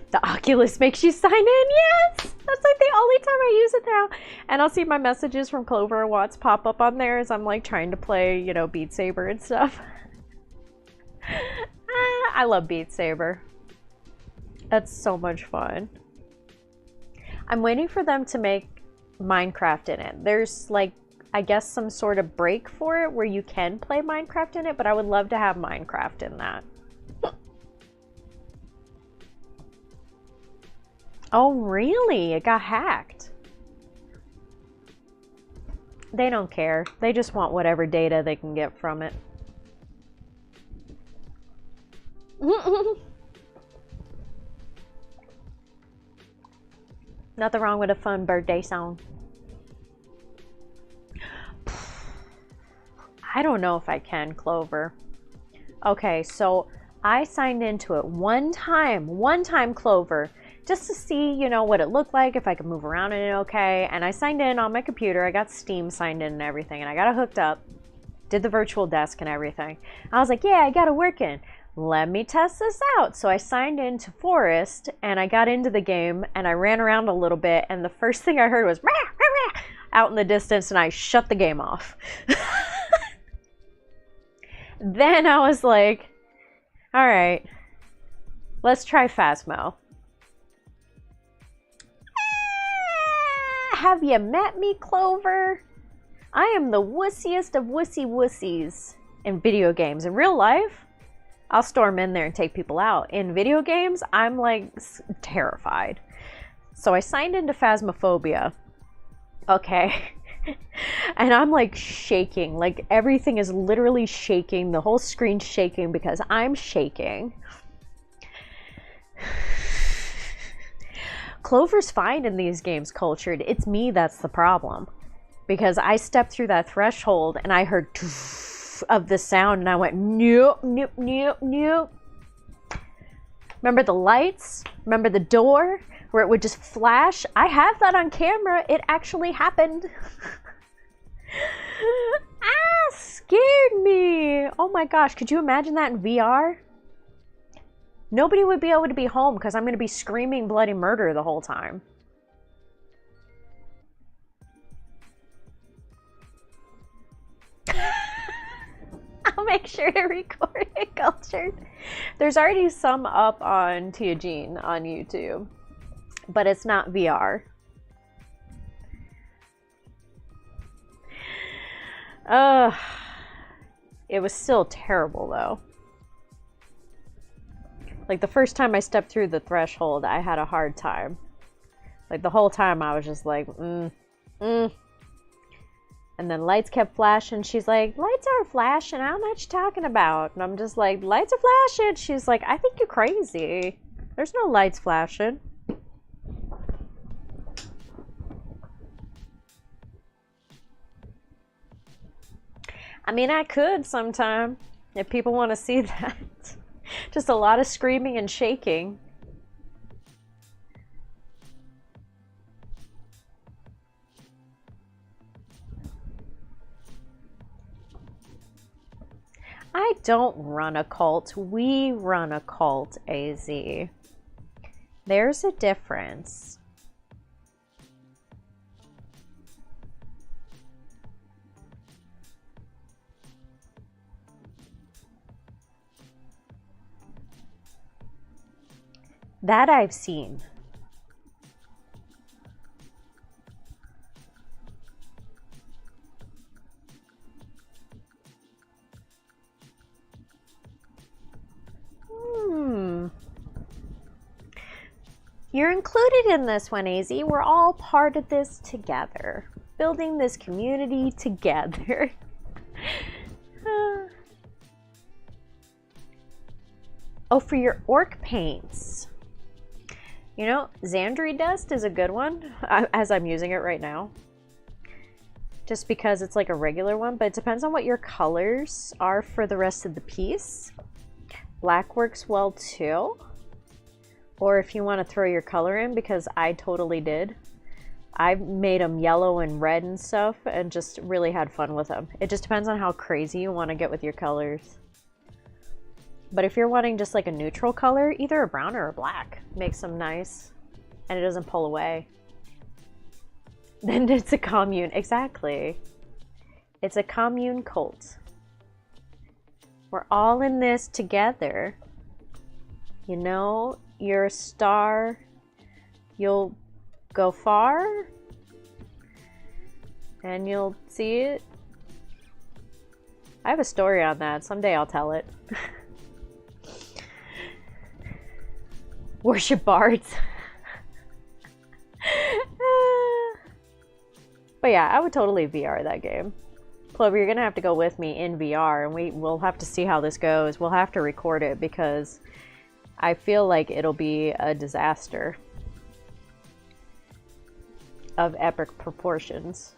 The Oculus makes you sign in, yes! That's like the only time I use it now. And I'll see my messages from Clover and Watts pop up on there as I'm like trying to play, you know, Beat Saber and stuff. I love Beat Saber. That's so much fun. I'm waiting for them to make Minecraft in it. There's like, I guess some sort of break for it where you can play Minecraft in it, but I would love to have Minecraft in that. Oh, really? It got hacked. They don't care. They just want whatever data they can get from it. Nothing wrong with a fun birthday song. I don't know if I can, Clover. Okay, so I signed into it one time, Clover, just to see, you know, what it looked like, if I could move around in it okay. And I signed in on my computer. I got Steam signed in and everything, and I got it hooked up, did the virtual desk and everything. I was like, yeah, I got it working. Let me test this out. So I signed into Forest and I got into the game and I ran around a little bit, and the first thing I heard was rah, rah, rah, out in the distance, and I shut the game off. Then I was like, all right, let's try Phasmo. Have you met me, Clover? I am the wussiest of wussy wussies in video games. In real life, I'll storm in there and take people out. In video games, I'm like terrified. So I signed into Phasmophobia. Okay. And I'm like shaking. Like everything is literally shaking. The whole screen's shaking because I'm shaking. Clover's fine in these games, Cultured. It's me that's the problem. Because I stepped through that threshold and I heard of the sound and I went, nope, nope, nope, nope. Remember the lights? Remember the door where it would just flash? I have that on camera. It actually happened. Scared me. Oh my gosh, could you imagine that in VR? Nobody would be able to be home because I'm going to be screaming bloody murder the whole time. I'll make sure to record it, Cultured. There's already some up on Tia Jean on YouTube, but it's not VR. It was still terrible though. Like the first time I stepped through the threshold, I had a hard time. Like the whole time I was just like, And then lights kept flashing. She's like, lights aren't flashing. How much you talking about? And I'm just like, lights are flashing. She's like, I think you're crazy. There's no lights flashing. I mean, I could sometime if people want to see that. Just a lot of screaming and shaking. don't run a cult. We run a cult, AZ. There's a difference. That I've seen. You're included in this one, AZ. We're all part of this together. Building this community together. Oh, for your orc paints. You know, Xandri Dust is a good one, as I'm using it right now. Just because it's like a regular one, but it depends on what your colors are for the rest of the piece. Black works well too. Or if you want to throw your color in, because I totally did. I made them yellow and red and stuff and just really had fun with them. It just depends on how crazy you want to get with your colors. But if you're wanting just like a neutral color, either a brown or a black makes them nice and it doesn't pull away. Then it's a commune. Exactly. It's a commune cult. We're all in this together. You know, you're a star. You'll go far. And you'll see it. I have a story on that. Someday I'll tell it. Worship bards. But yeah, I would totally VR that game. Clover, you're gonna have to go with me in VR, and we'll have to see how this goes. We'll have to record it because I feel like it'll be a disaster of epic proportions.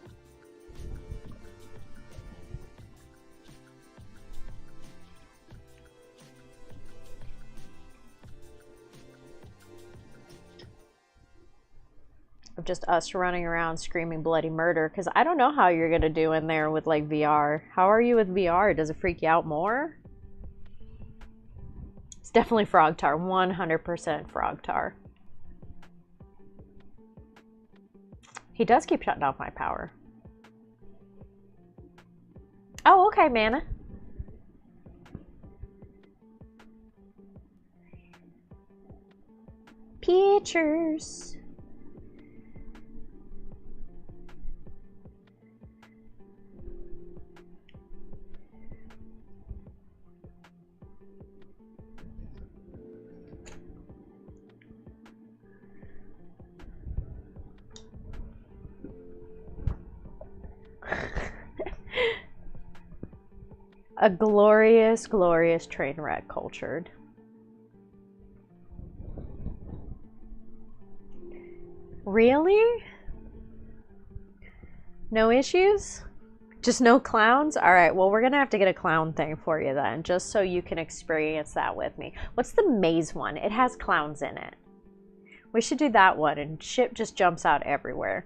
Of just us running around screaming bloody murder, because I don't know how you're gonna do in there with like VR. How are you with VR? Does it freak you out more? It's definitely Frogtar, 100% Frogtar. He does keep shutting off my power. Oh, okay, Mana. Pictures. A glorious, glorious train wreck cultured. Really? No issues? Just no clowns? Alright, well we're gonna have to get a clown thing for you then, just so you can experience that with me. What's the maze one? It has clowns in it. We should do that one, and shit just jumps out everywhere.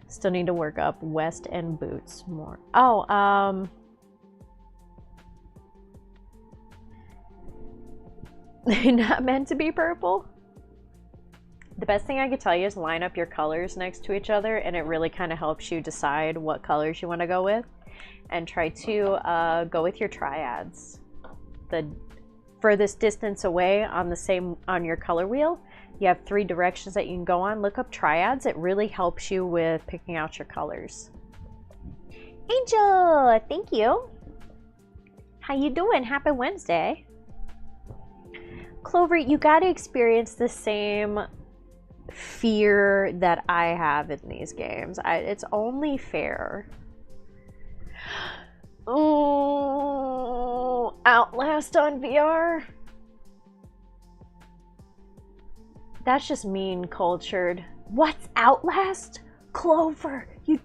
Still need to work up West End boots more. Oh, they're not meant to be purple. The best thing I could tell you is line up your colors next to each other, and it really kind of helps you decide what colors you want to go with. And try to go with your triads. The furthest distance away on your color wheel, you have 3 directions that you can go on. Look up triads. It really helps you with picking out your colors. Angel, thank you. How you doing? Happy Wednesday. Clover, you got to experience the same fear that I have in these games. It's only fair. Oh, Outlast on VR? That's just mean cultured. What's Outlast? Clover, you...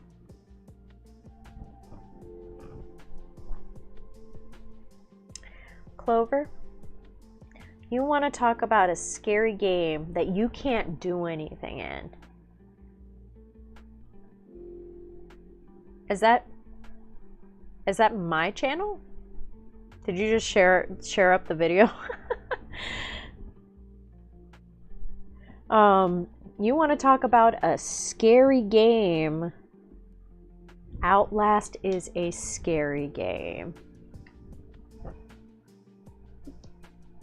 Clover, you want to talk about a scary game that you can't do anything in. Is that my channel? Did you just share up the video? You want to talk about a scary game? Outlast is a scary game.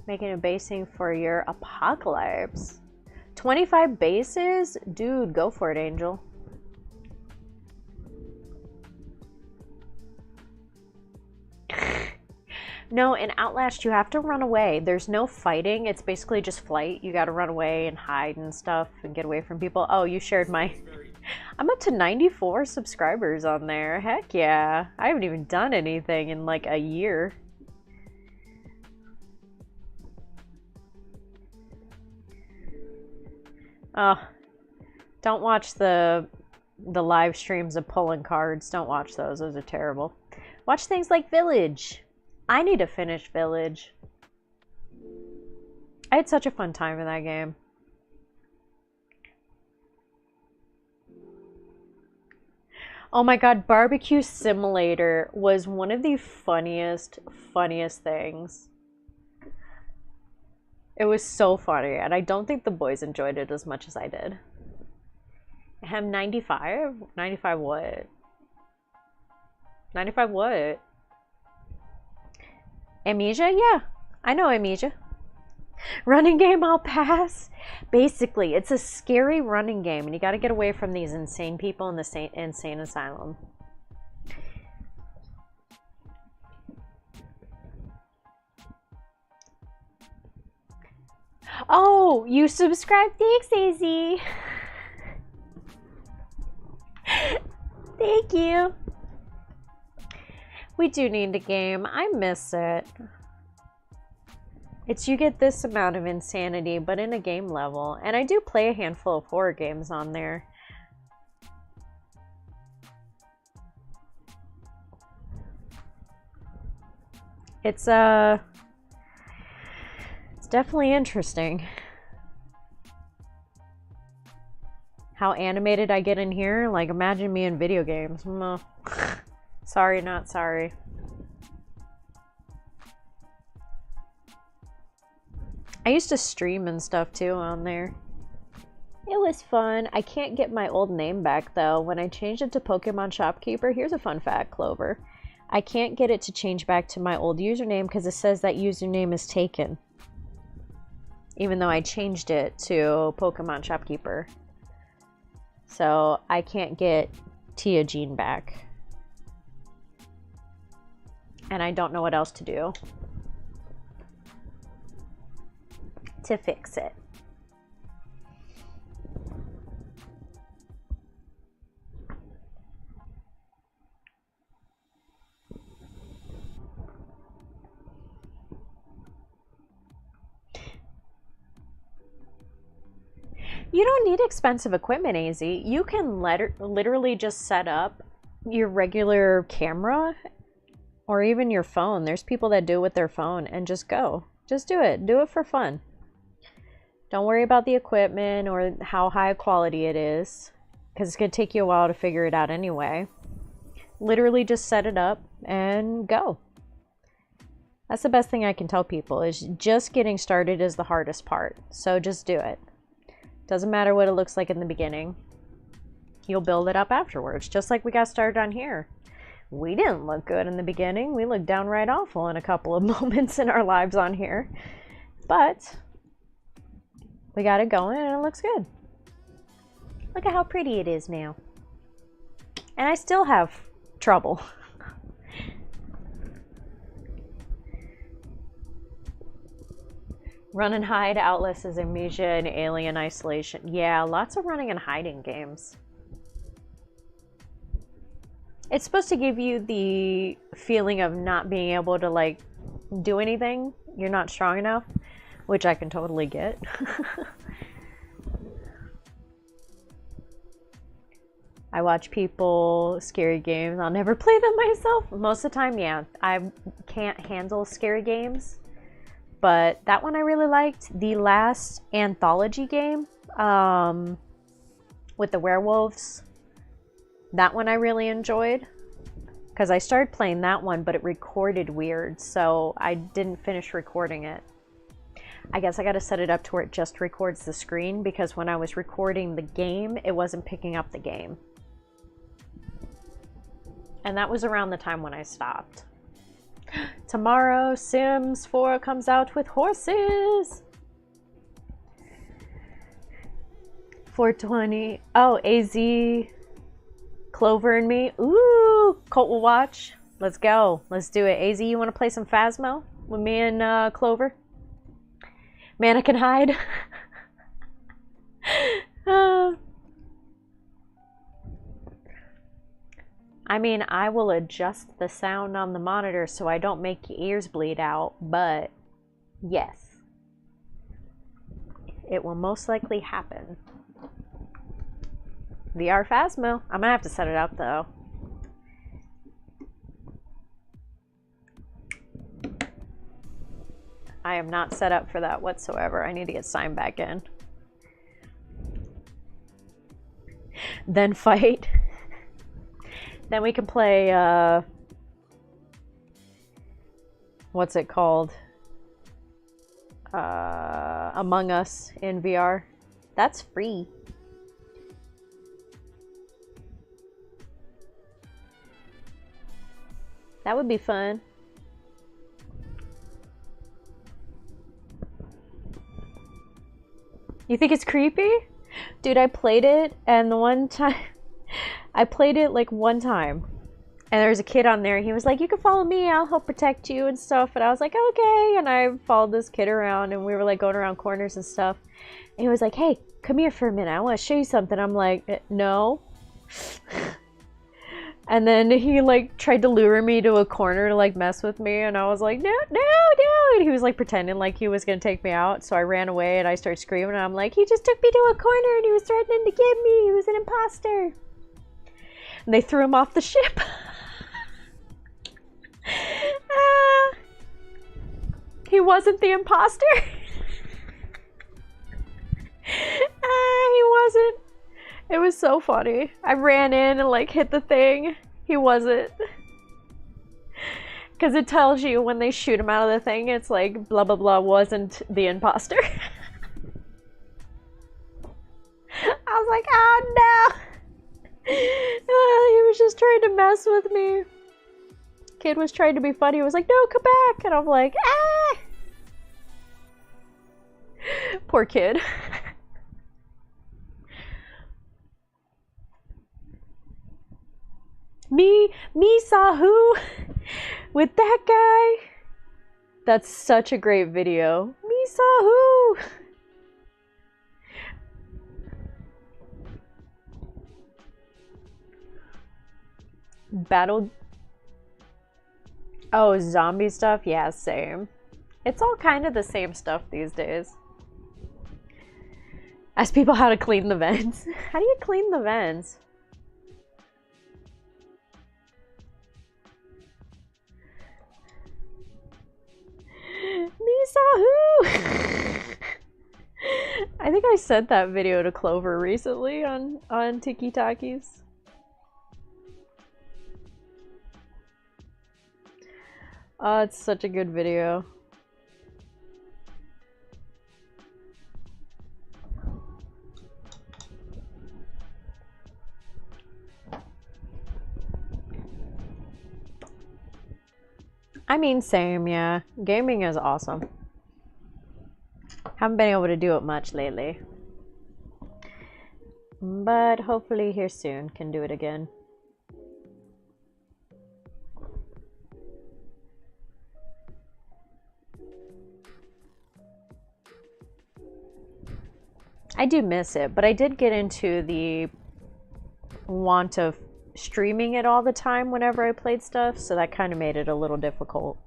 Making a basing for your apocalypse. 25 bases? Dude, go for it, Angel. No, in Outlast, you have to run away. There's no fighting. It's basically just flight. You gotta run away and hide and stuff and get away from people. Oh, you shared my... I'm up to 94 subscribers on there. Heck yeah. I haven't even done anything in like a year. Oh, don't watch the live streams of pulling cards. Don't watch those. Those are terrible. Watch things like Village. I need to finish Village. I had such a fun time in that game. Oh my god, Barbecue Simulator was one of the funniest things. It was so funny, and I don't think the boys enjoyed it as much as I did. Hem 95? 95 what? 95 what? Amnesia? Yeah, I know Amnesia. Running game, I'll pass. Basically, it's a scary running game, and you gotta get away from these insane people in the insane asylum. Oh, you subscribed? Thanks, AZ. Thank you. We do need a game. I miss it. It's you get this amount of insanity, but in a game level. And I do play a handful of horror games on there. It's definitely interesting. How animated I get in here? Like, imagine me in video games. Sorry, not sorry. I used to stream and stuff too on there. It was fun. I can't get my old name back though. When I changed it to Pokemon Shopkeeper, here's a fun fact, Clover. I can't get it to change back to my old username because it says that username is taken. Even though I changed it to Pokemon Shopkeeper. So I can't get Tia Jean back. And I don't know what else to do to fix it. You don't need expensive equipment, AZ. You can literally just set up your regular camera or even your phone. There's people that do it with their phone and just go. Just do it. Do it for fun. Don't worry about the equipment or how high quality it is, because it's going to take you a while to figure it out anyway. Literally just set it up and go. That's the best thing I can tell people, is just getting started is the hardest part. So just do it. Doesn't matter what it looks like in the beginning. You'll build it up afterwards, just like we got started on here. We didn't look good in the beginning. We looked downright awful in a couple of moments in our lives on here. But we got it going and it looks good. Look at how pretty it is now. And I still have trouble. Run and hide, Outlast is Amnesia, and Alien Isolation. Yeah, lots of running and hiding games. It's supposed to give you the feeling of not being able to, like, do anything. You're not strong enough, which I can totally get. I watch people, scary games. I'll never play them myself. Most of the time, yeah. I can't handle scary games. But that one I really liked. The last anthology game with the werewolves. That one I really enjoyed. Because I started playing that one, but it recorded weird, so I didn't finish recording it. I guess I gotta set it up to where it just records the screen, because when I was recording the game, it wasn't picking up the game. And that was around the time when I stopped. Tomorrow, Sims 4 comes out with horses! 420. Oh, AZ, Clover and me. Ooh, Colt will watch. Let's go. Let's do it. AZ, you want to play some Phasmo with me and Clover? Mannequin hide. I mean, I will adjust the sound on the monitor so I don't make your ears bleed out, but yes, it will most likely happen. VR Phasmo. I'm gonna have to set it up though. I am not set up for that whatsoever. I need to get signed back in. Then fight. Then we can play, what's it called? Among Us in VR. That's free. That would be fun. You think it's creepy? Dude, I played it, and the one time... I played it like one time. And there was a kid on there, and he was like, you can follow me, I'll help protect you and stuff. And I was like, okay. And I followed this kid around, and we were like going around corners and stuff. And he was like, hey, come here for a minute. I want to show you something. I'm like, no. And then he like tried to lure me to a corner to like mess with me, and I was like, no, no, no. And he was like pretending like he was gonna take me out, so I ran away and I started screaming, and I'm like, he just took me to a corner and he was threatening to get me. He was an imposter. And they threw him off the ship. He wasn't the imposter. He wasn't. It was so funny. I ran in and like hit the thing. He wasn't. Because it tells you when they shoot him out of the thing, it's like blah blah blah wasn't the imposter. I was like, oh no. He was just trying to mess with me. Kid was trying to be funny. He was like, no, come back. And I'm like, ah. Poor kid. Me saw who? With that guy? That's such a great video. Me saw who? Battle. Oh, zombie stuff? Yeah, same. It's all kind of the same stuff these days. Ask people how to clean the vents. How do you clean the vents? Me saw who? I think I sent that video to Clover recently on Tiki Takis. Oh, it's such a good video. I mean, same, yeah. Gaming is awesome. Haven't been able to do it much lately. But hopefully here soon can do it again. I do miss it, but I did get into the want of streaming it all the time whenever I played stuff, so that kind of made it a little difficult.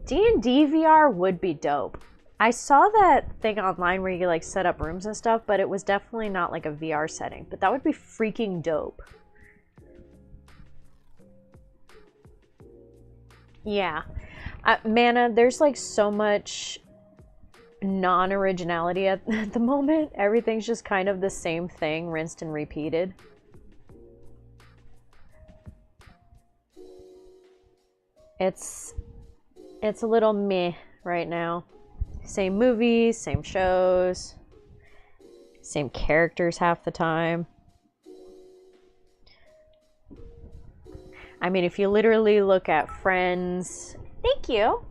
D&D VR would be dope. I saw that thing online where you like set up rooms and stuff, but it was definitely not like a VR setting, but that would be freaking dope. Yeah. Mana, there's like so much non-originality at the moment. Everything's just kind of the same thing, rinsed and repeated. It's a little meh right now. Same movies, same shows, same characters half the time. I mean, if you literally look at Friends... Thank you!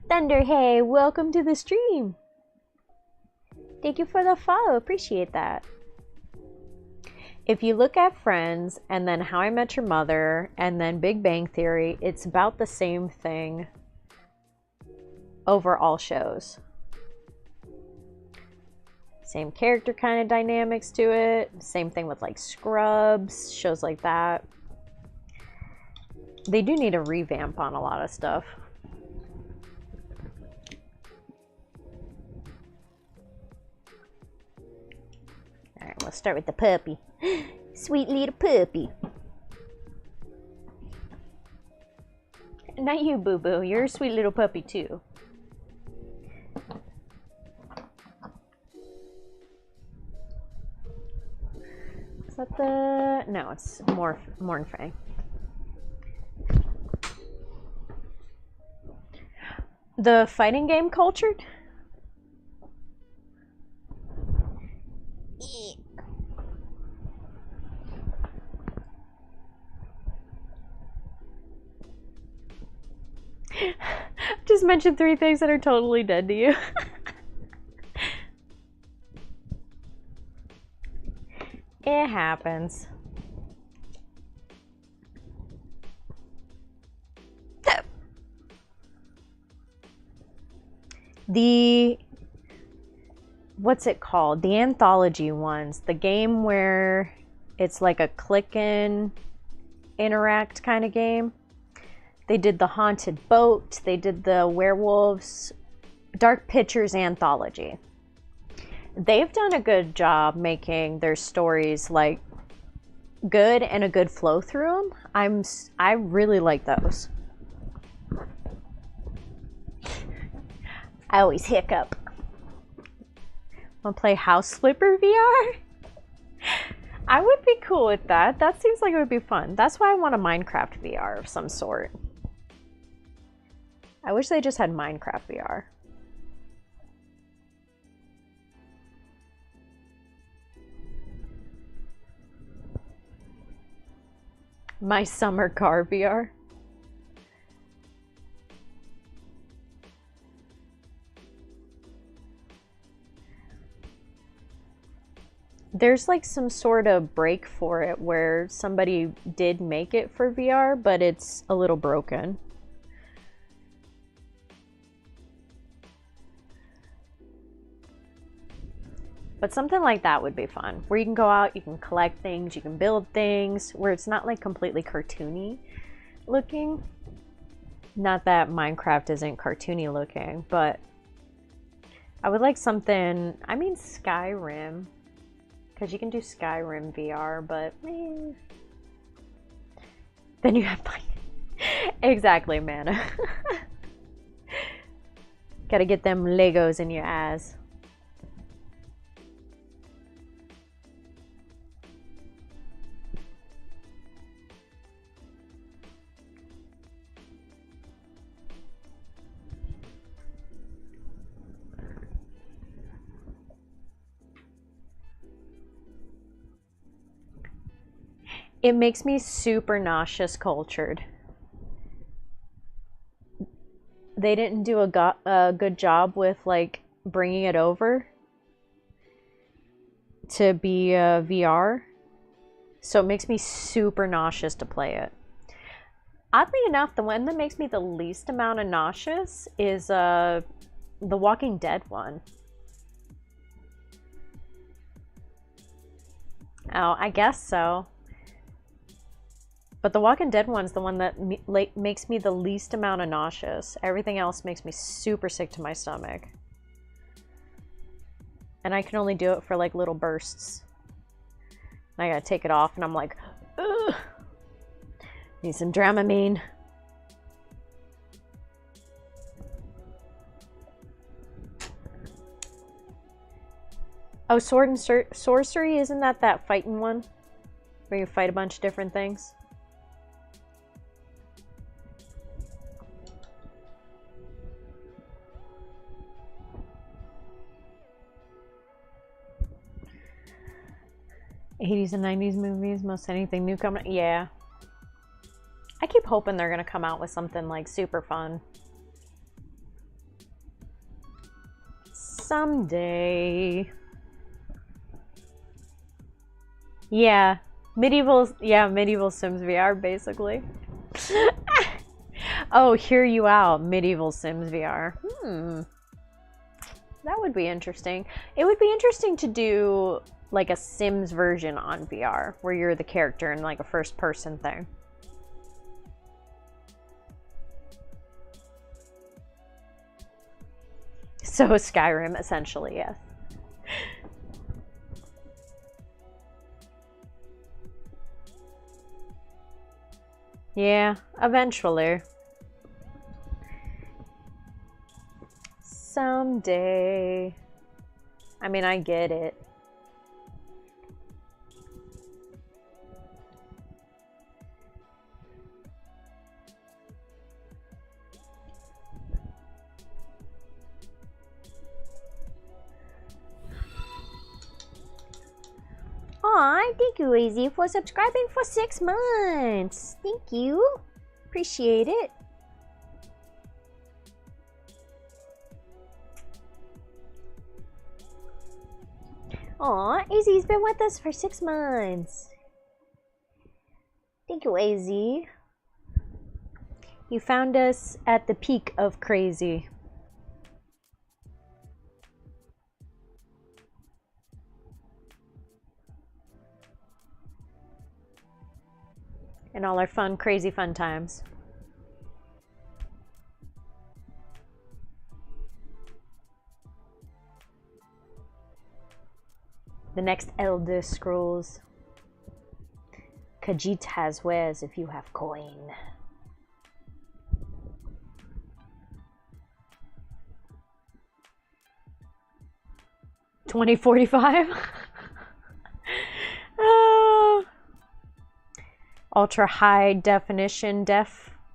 Thunder, hey, welcome to the stream! Thank you for the follow, appreciate that. If you look at Friends, and then How I Met Your Mother, and then Big Bang Theory, it's about the same thing over all shows. Same character kind of dynamics to it. Same thing with like Scrubs, shows like that. They do need a revamp on a lot of stuff. Alright, we'll start with the puppy. Sweet little puppy. Not you, boo-boo. You're a sweet little puppy, too. Is that the... No, it's Mornfang. The fighting game cultured? Just mentioned 3 things that are totally dead to you. It happens. What's it called? The anthology ones. The game where it's like a click and interact kind of game. They did the Haunted Boat. They did the Werewolves Dark Pictures anthology. They've done a good job making their stories like good and a good flow through them. I really like those. I always hiccup. Want to play House Flipper VR? I would be cool with that. That seems like it would be fun. That's why I want a Minecraft VR of some sort. I wish they just had Minecraft VR. My summer car VR. There's like some sort of break for it where somebody did make it for VR, but it's a little broken. But something like that would be fun, where you can go out, you can collect things, you can build things, where it's not like completely cartoony looking. Not that Minecraft isn't cartoony looking, but I would like something, I mean Skyrim, because you can do Skyrim VR, but then you have exactly, Mana. Gotta get them Legos in your eyes. It makes me super nauseous cultured. They didn't do a good job with like bringing it over to be VR. So it makes me super nauseous to play it. Oddly enough, the one that makes me the least amount of nauseous is the Walking Dead one. Oh, I guess so. But the Walking Dead one's the one that makes me the least amount of nauseous. Everything else makes me super sick to my stomach. And I can only do it for like little bursts. And I gotta take it off and I'm like, ugh. Need some Dramamine. Oh, Sword and Sorcery, isn't that fighting one? Where you fight a bunch of different things? '80s and '90s movies, most anything new coming. Yeah. I keep hoping they're gonna come out with something like super fun. Someday. Yeah. Medieval Sims VR, basically. Oh, hear you out. Medieval Sims VR. That would be interesting. It would be interesting to do like a Sims version on VR, where you're the character in like a first person thing. So Skyrim, essentially, yes. Yeah, eventually. Someday. I mean, I get it. Aw, thank you, AZ, for subscribing for 6 months. Thank you. Appreciate it. Aw, AZ's been with us for 6 months. Thank you, AZ. You found us at the peak of crazy. And all our fun, crazy fun times. The next Elder Scrolls. Khajiit has wares if you have coin. $20.45. Ultra high definition,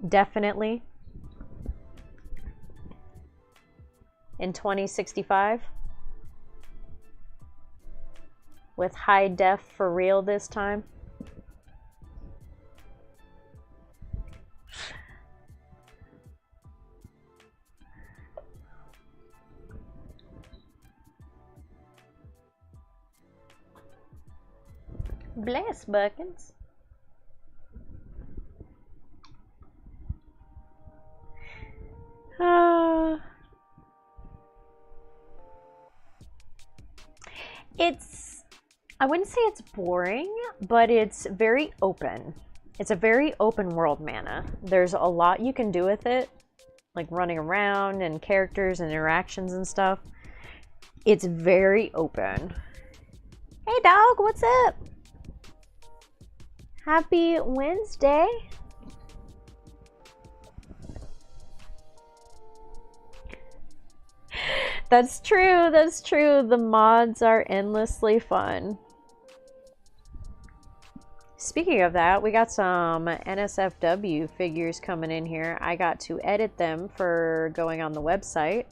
definitely. In 2065. With high def for real this time. Bless Buckins. I wouldn't say it's boring, but it's very open. It's a very open world mana. There's a lot you can do with it, like running around and characters and interactions and stuff. It's very open. Hey dog, what's up? Happy Wednesday. That's true, that's true. The mods are endlessly fun. Speaking of that, we got some NSFW figures coming in here. I got to edit them for going on the website.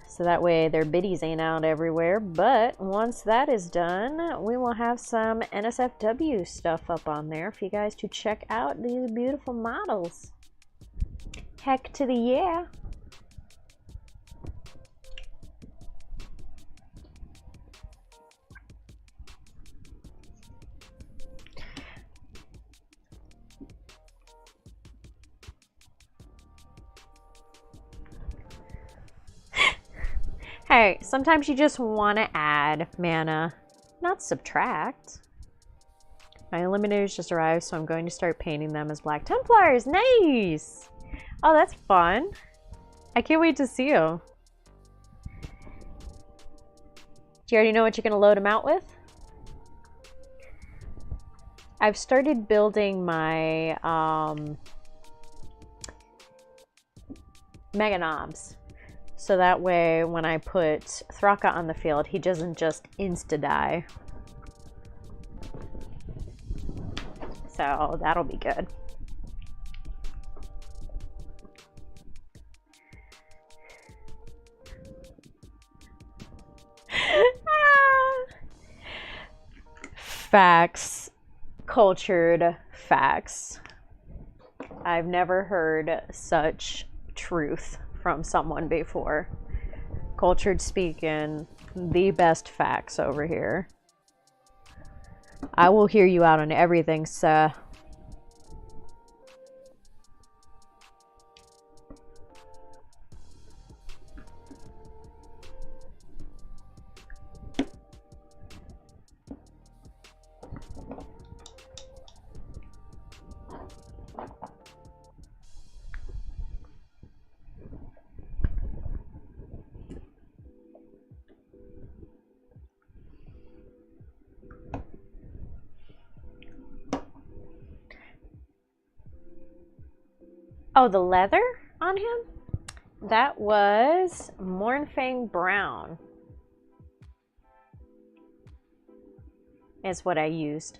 So that way their biddies ain't out everywhere. But once that is done, we will have some NSFW stuff up on there for you guys to check out these beautiful models. Heck to the yeah. Hey, sometimes you just want to add mana, not subtract. My eliminators just arrived, so I'm going to start painting them as Black Templars. Nice! Oh, that's fun. I can't wait to see you. Do you already know what you're going to load them out with? I've started building my Mega Knobs. So that way, when I put Thraka on the field, he doesn't just insta-die. So that'll be good. Facts. Cultured facts. I've never heard such truth from someone before. Cultured speaking, the best facts over here. I will hear you out on everything, sir. Oh, the leather on him? That was Mornfang Brown. Is what I used.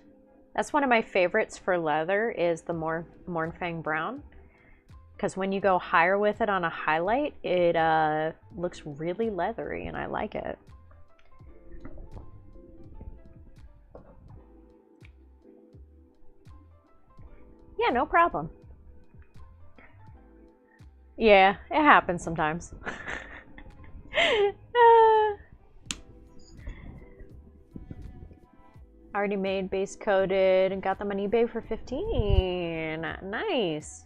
That's one of my favorites for leather is the Mornfang Brown. Because when you go higher with it on a highlight, it looks really leathery and I like it. Yeah, no problem. Yeah, it happens sometimes. Already made, base coated, and got them on eBay for 15. Nice.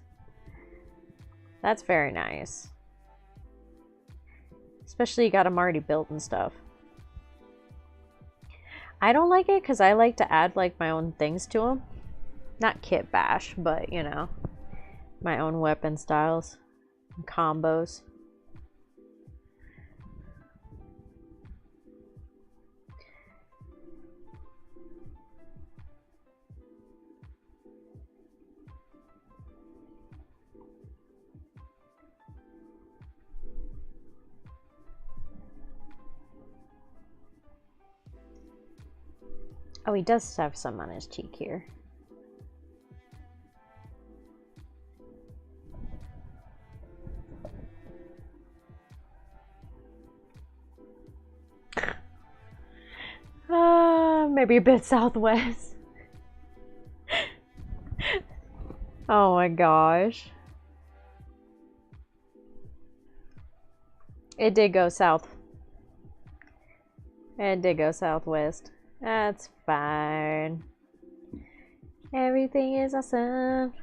That's very nice. Especially you got them already built and stuff. I don't like it because I like to add like my own things to them. Not kit bash, but you know, my own weapon styles and combos. Oh, he does have some on his cheek here. Maybe a bit southwest. Oh my gosh. It did go south. It did go southwest. That's fine. Everything is awesome.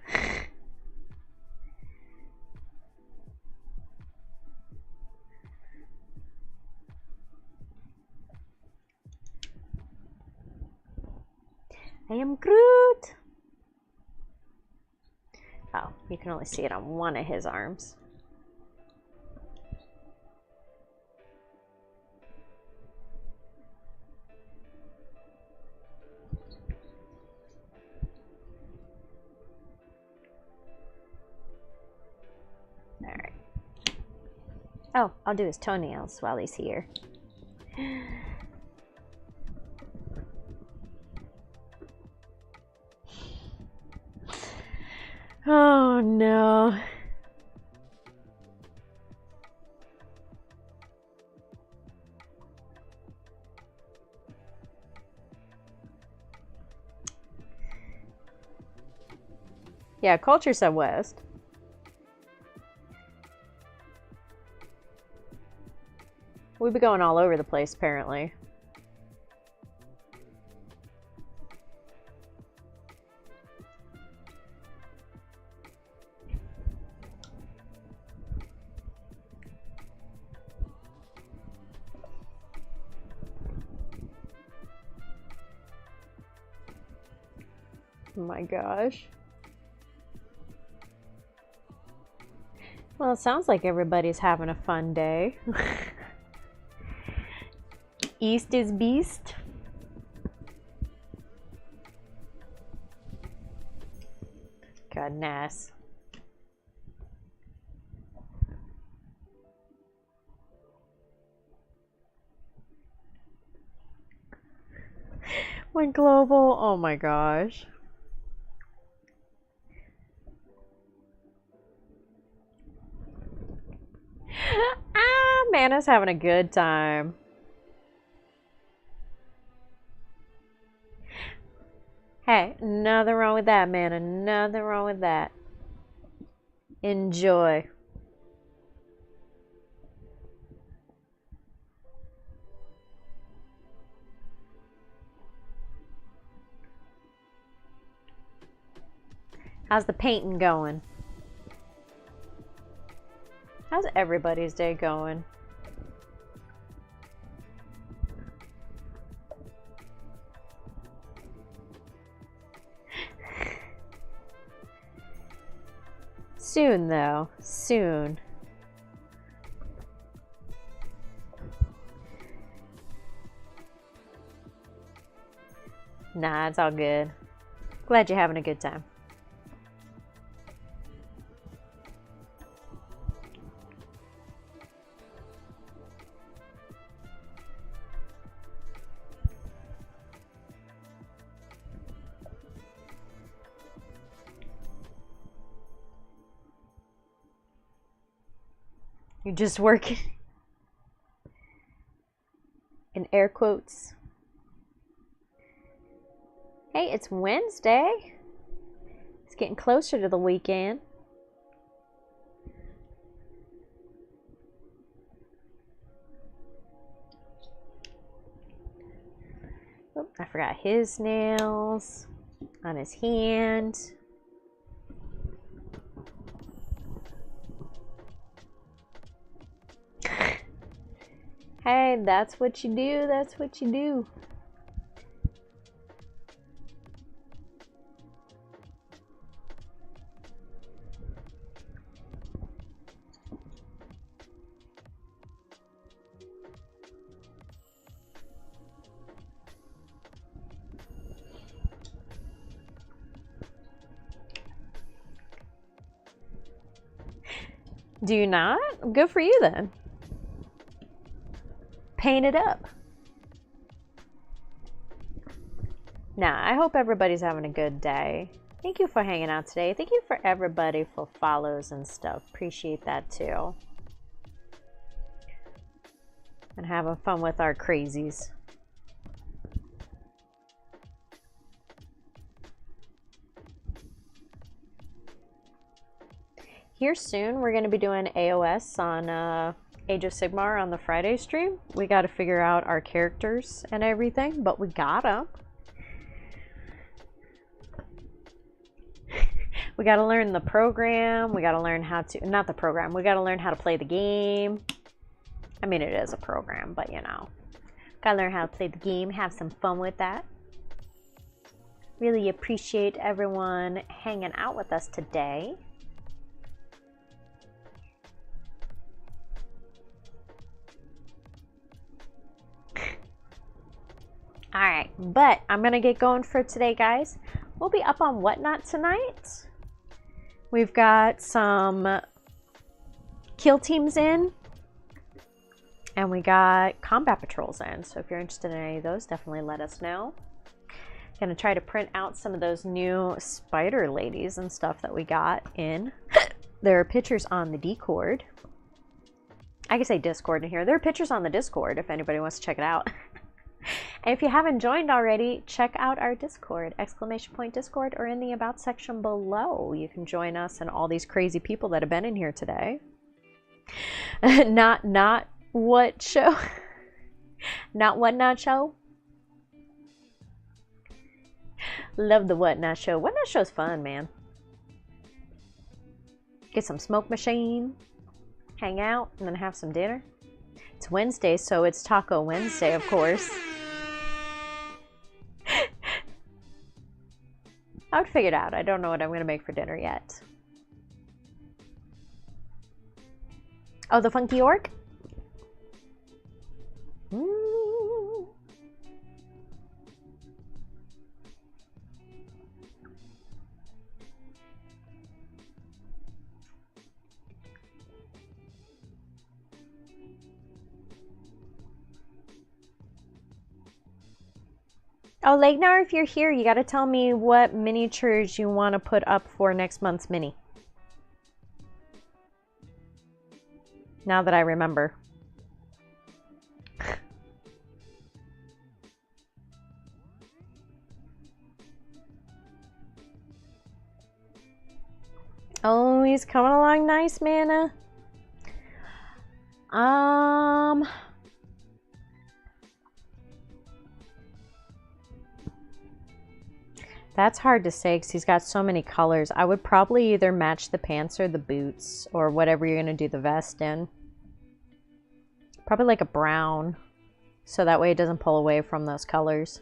I am Kroot. Oh, you can only see it on one of his arms. Alright. Oh, I'll do his toenails while he's here. Oh no. Yeah, culture said west. We've been going all over the place, apparently. Oh my gosh. Well, it sounds like everybody's having a fun day. East is beast. Goodness. Went global. Oh my gosh. Ah, Mana's having a good time. Hey, nothing wrong with that, Mana. Nothing wrong with that. Enjoy. How's the painting going? How's everybody's day going? Soon, though. Soon. Nah, it's all good. Glad you're having a good time. You're just working. In air quotes. Hey, it's Wednesday. It's getting closer to the weekend. Oh, I forgot his nails on his hand. Hey, that's what you do. That's what you do. Do you not? Good for you then. Paint it up. Nah, I hope everybody's having a good day. Thank you for hanging out today. Thank you for everybody for follows and stuff. Appreciate that too. And having fun with our crazies. Here soon, we're going to be doing AOS on Age of Sigmar on the Friday stream. We got to figure out our characters and everything, but we got them. We got to learn the program. We got to learn how to, not the program, we got to learn how to play the game. I mean, it is a program, but you know. Got to learn how to play the game, have some fun with that. Really appreciate everyone hanging out with us today. Alright, but I'm going to get going for today, guys. We'll be up on Whatnot tonight. We've got some kill teams in. And we got combat patrols in. So if you're interested in any of those, definitely let us know. Gonna try to print out some of those new spider ladies and stuff that we got in. There are pictures on the Discord. I can say Discord in here. There are pictures on the Discord if anybody wants to check it out. And if you haven't joined already, check out our Discord, ! Discord, or in the About section below. You can join us and all these crazy people that have been in here today. Not what show? Not Whatnot show? Love the Whatnot show. Whatnot show's fun, man. Get some smoke machine, hang out, and then have some dinner. It's Wednesday, so it's Taco Wednesday, of course. I would figure it out. I don't know what I'm going to make for dinner yet. Oh, the funky orc? Mm. Oh, Legnar, if you're here, you gotta tell me what miniatures you want to put up for next month's mini. Now that I remember. Oh, he's coming along nice, Mana. That's hard to say because he's got so many colors. I would probably either match the pants or the boots or whatever you're going to do the vest in. Probably like a brown, so that way it doesn't pull away from those colors.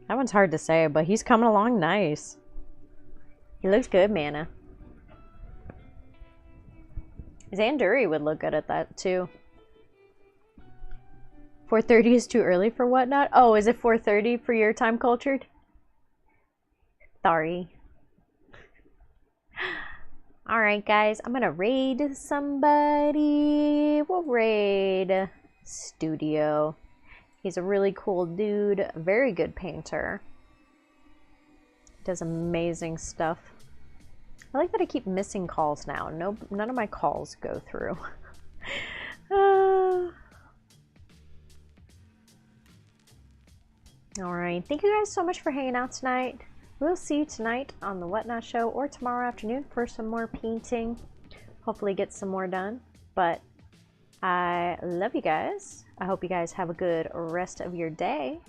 That one's hard to say, but he's coming along nice. He looks good, Mana. Xanduri would look good at that too. 4:30 is too early for whatnot? Oh, is it 4:30 for your time, Cultured? Sorry. Alright, guys. I'm gonna raid somebody. We'll raid Studio. He's a really cool dude. Very good painter. Does amazing stuff. I like that I keep missing calls now. None of my calls go through. Alright, thank you guys so much for hanging out tonight. We'll see you tonight on the Whatnot Show or tomorrow afternoon for some more painting. Hopefully get some more done. But I love you guys. I hope you guys have a good rest of your day.